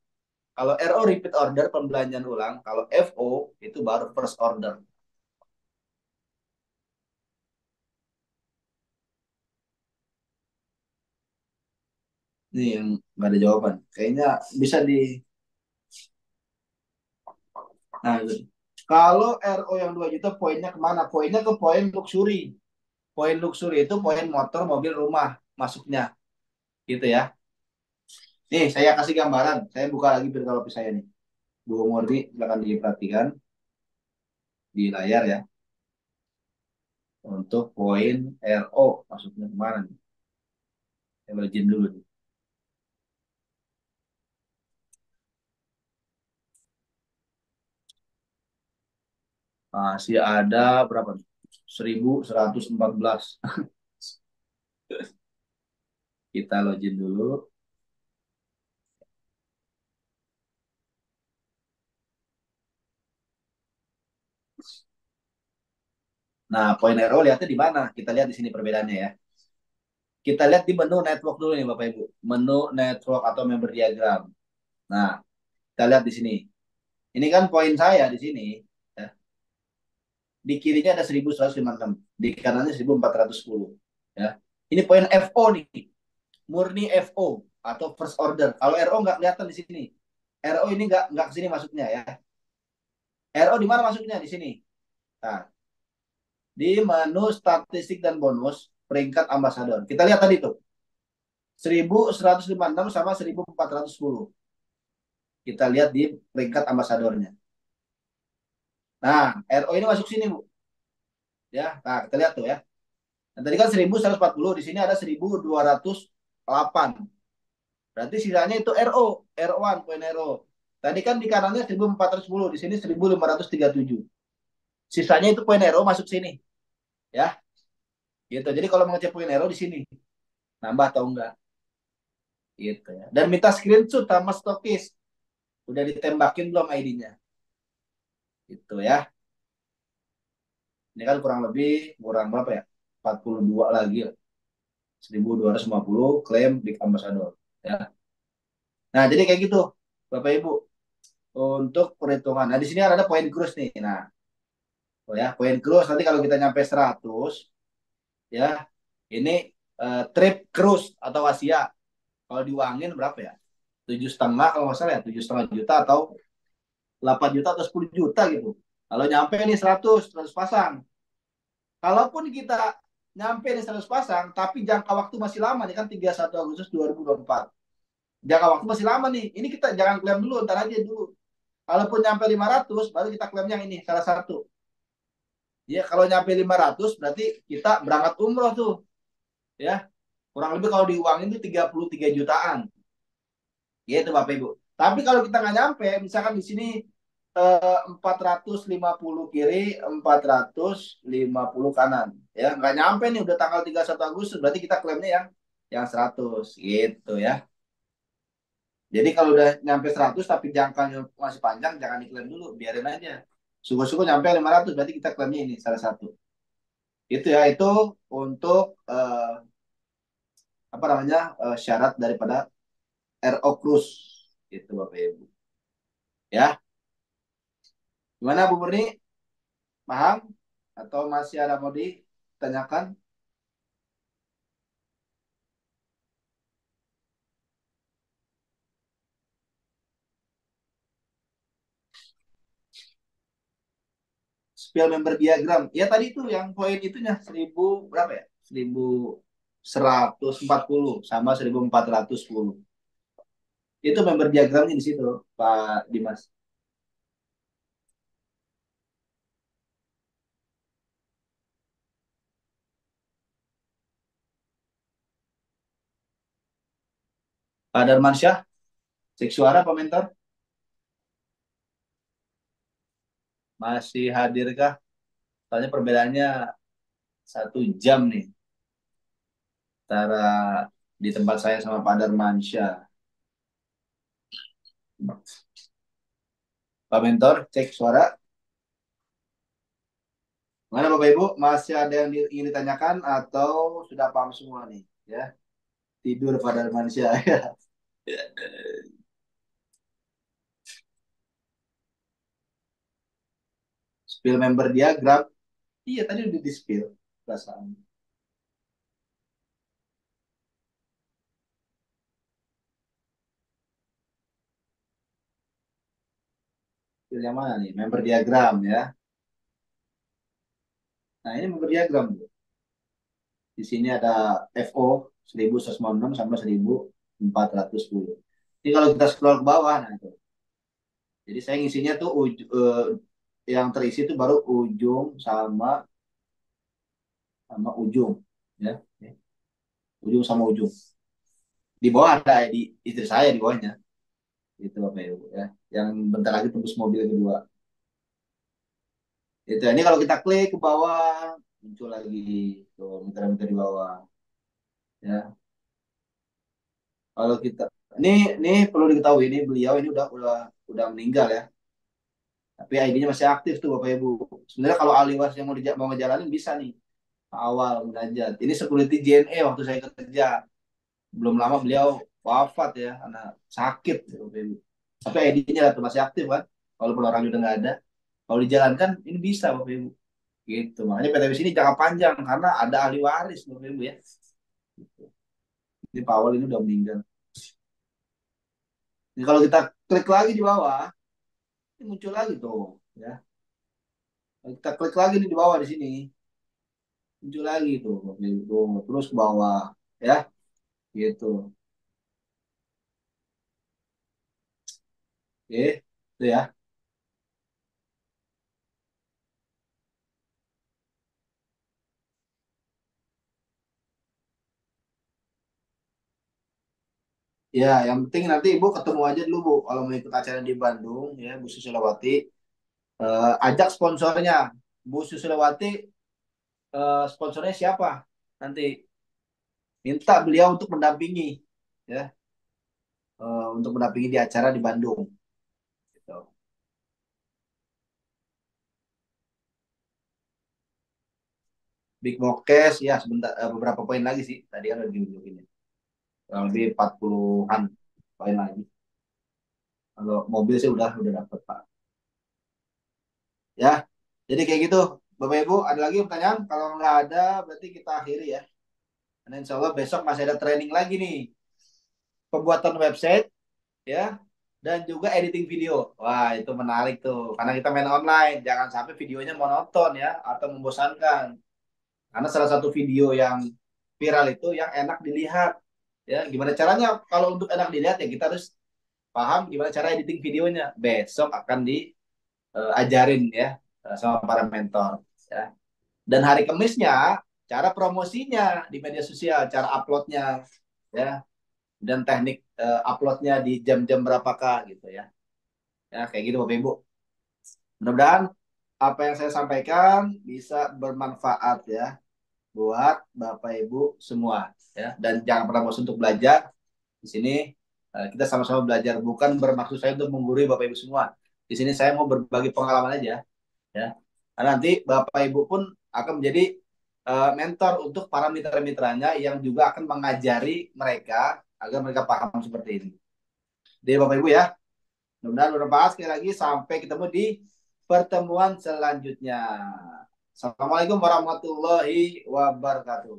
Kalau RO repeat order pembelanjaan ulang, kalau FO itu baru first order. Ini yang nggak ada jawaban. Kayaknya bisa di. Nah, gitu. Kalau RO yang 2 juta poinnya kemana? Poinnya ke poin luxury. Poin luxury itu poin motor, mobil, rumah masuknya. Gitu ya. Nih, saya kasih gambaran. Saya buka lagi berkalopi saya nih. Bu Murni, silakan diperhatikan di layar ya. Untuk poin RO masuknya kemana nih? Saya login dulu nih. Masih ada berapa nih? 1114. Kita login dulu. Nah, poin RO lihatnya di mana? Kita lihat di sini perbedaannya ya. Kita lihat di menu network dulu nih Bapak Ibu. Menu network atau member diagram. Nah, kita lihat di sini. Ini kan poin saya di sini. Ya. Di kirinya ada 1156. Di kanannya 1410. Ya. Ini poin FO nih. Murni FO atau first order. Kalau RO nggak kelihatan di sini. RO ini nggak ke sini masuknya ya. RO di mana masuknya? Di sini. Nah, di menu statistik dan bonus peringkat ambasador. Kita lihat tadi tuh. 1156 sama 1410. Kita lihat di peringkat ambasadornya. Nah, RO ini masuk sini, Bu. Ya, nah kita lihat tuh ya. Nah, tadi kan 1140, di sini ada 1208. Berarti sisanya itu RO, RO1, poin RO. Tadi kan di kanannya 1410, di sini 1537. Sisanya itu poin RO masuk sini, ya. Gitu. Jadi kalau mau ngecek poin RO di sini, nambah atau enggak, gitu ya. Dan minta screenshot sama stokis. Udah ditembakin belum ID-nya? Gitu ya. Ini kan kurang berapa ya? 42 lagi ya. 1250 klaim Big Ambassador ya. Nah, jadi kayak gitu Bapak Ibu untuk perhitungan. Nah, di sini ada poin cruise nih. Nah, oh ya, poin cruise nanti kalau kita nyampe 100 ya, ini trip cruise atau Asia. Kalau diuangin berapa ya? 7,5 kalau nggak salah ya, 7,5 juta atau 8 juta atau 10 juta gitu. Kalau nyampe nih 100 pasang. Kalaupun kita nyampe nih 100 pasang, tapi jangka waktu masih lama nih kan 31 Agustus 2024. Jangka waktu masih lama nih. Ini kita jangan klaim dulu, ntar aja dulu. Kalaupun nyampe 500, baru kita klaim yang ini, salah satu. Ya, kalau nyampe 500, berarti kita berangkat umroh tuh. Ya, kurang lebih kalau diuangin itu 33 jutaan. Gitu Bapak Ibu. Tapi kalau kita nggak nyampe, misalkan di sini 450 kiri, 450 kanan. Ya, nggak nyampe nih udah tanggal 31 Agustus, berarti kita klaimnya yang 100 gitu ya. Jadi kalau udah nyampe 100 tapi jangkanya masih panjang, jangan diklaim dulu, biarin aja. Syukur-syukur nyampe 500, berarti kita klaimnya ini salah satu. Itu ya, itu untuk apa namanya syarat daripada RO Cruise. Gitu Bapak Ibu. Ya, gimana Bu Murni? Paham? Atau masih ada mau ditanyakan? spill member diagram. Ya tadi itu yang poin itunya 1000 berapa ya? 1140 sama 1410. Itu member diagramnya di situ, Pak Dimas. Pak Darmansyah, cek suara Pak Mentor. Masih hadirkah? Soalnya perbedaannya 1 jam nih antara di tempat saya sama Pak Darmansyah. Pak Mentor, cek suara. Mana Bapak Ibu? Masih ada yang ingin ditanyakan atau sudah paham semua nih? Ya, tidur Pak Darmansyah. Spill member diagram. Iya, tadi udah di spill. Perasaan. Spill yang mana nih? Member diagram ya. Nah, ini member diagram. Di sini ada FO 1196 sama 1410. Ini kalau kita scroll ke bawah, nah itu. Jadi saya ngisinya tuh yang terisi itu baru ujung sama sama ujung, ya. Ujung sama ujung. Di bawah ada di istri saya di bawahnya. Itu Bapak Ibu ya. Yang bentar lagi tembus mobil kedua. Itu ini kalau kita klik ke bawah muncul lagi tuh meter-meter di bawah, ya. Kalau kita ini perlu diketahui ini beliau ini udah meninggal ya. Tapi ID-nya masih aktif tuh Bapak Ibu. Sebenarnya kalau ahli waris yang mau ngejalanin bisa nih awal munajat. Ini security JNE waktu saya kerja. Belum lama beliau wafat ya, karena sakit ya, Bapak Ibu. Tapi ID-nya tuh masih aktif kan. Walaupun orang udah nggak ada. Kalau dijalankan ini bisa Bapak Ibu. Gitu. Makanya PTBS ini jangka panjang karena ada ahli waris Bapak Ibu ya. Gitu. Ini Pak Awal ini udah meninggal. Ini kalau kita klik lagi di bawah, ini muncul lagi tuh ya. Kalau kita klik lagi nih di bawah di sini, muncul lagi tuh, gitu. Terus ke bawah ya, gitu. Oke, itu ya. Ya, yang penting nanti Ibu ketemu aja dulu Bu, kalau mau ikut acara di Bandung ya, Bu Susilawati. Ajak sponsornya, Bu Susilawati. Sponsornya siapa? Nanti minta beliau untuk mendampingi, ya, untuk mendampingi di acara di Bandung. Gitu. Big Mokes ya sebentar, beberapa poin lagi sih. Tadi kan udah diunjukin ya. Kurang lebih 40-an poin lagi. Kalau mobil sih udah dapet Pak. Ya, jadi kayak gitu. Bapak Ibu, ada lagi pertanyaan? Kalau nggak ada, berarti kita akhiri ya. Dan insya Allah besok masih ada training lagi nih. Pembuatan website, ya. Dan juga editing video. Wah, itu menarik tuh. Karena kita main online. Jangan sampai videonya monoton ya. Atau membosankan. Karena salah satu video yang viral itu yang enak dilihat. Ya, gimana caranya? Kalau untuk enak dilihat ya kita harus paham gimana cara editing videonya. Besok akan diajarin ya sama para mentor. Ya. Dan hari Kamisnya cara promosinya di media sosial, cara uploadnya, ya, dan teknik uploadnya di jam-jam berapakah gitu ya. Ya kayak gitu Bapak Ibu. Mudah-mudahan apa yang saya sampaikan bisa bermanfaat ya buat Bapak Ibu semua ya. Dan jangan pernah bosan untuk belajar. Di sini kita sama-sama belajar, bukan bermaksud saya untuk menggurui Bapak Ibu semua. Di sini saya mau berbagi pengalaman aja ya. Karena nanti Bapak Ibu pun akan menjadi mentor untuk para mitra-mitranya yang juga akan mengajari mereka agar mereka paham seperti ini. Jadi Bapak Ibu ya, mudah-mudahan bermanfaat. Sekali lagi sampai ketemu di pertemuan selanjutnya. Assalamualaikum warahmatullahi wabarakatuh.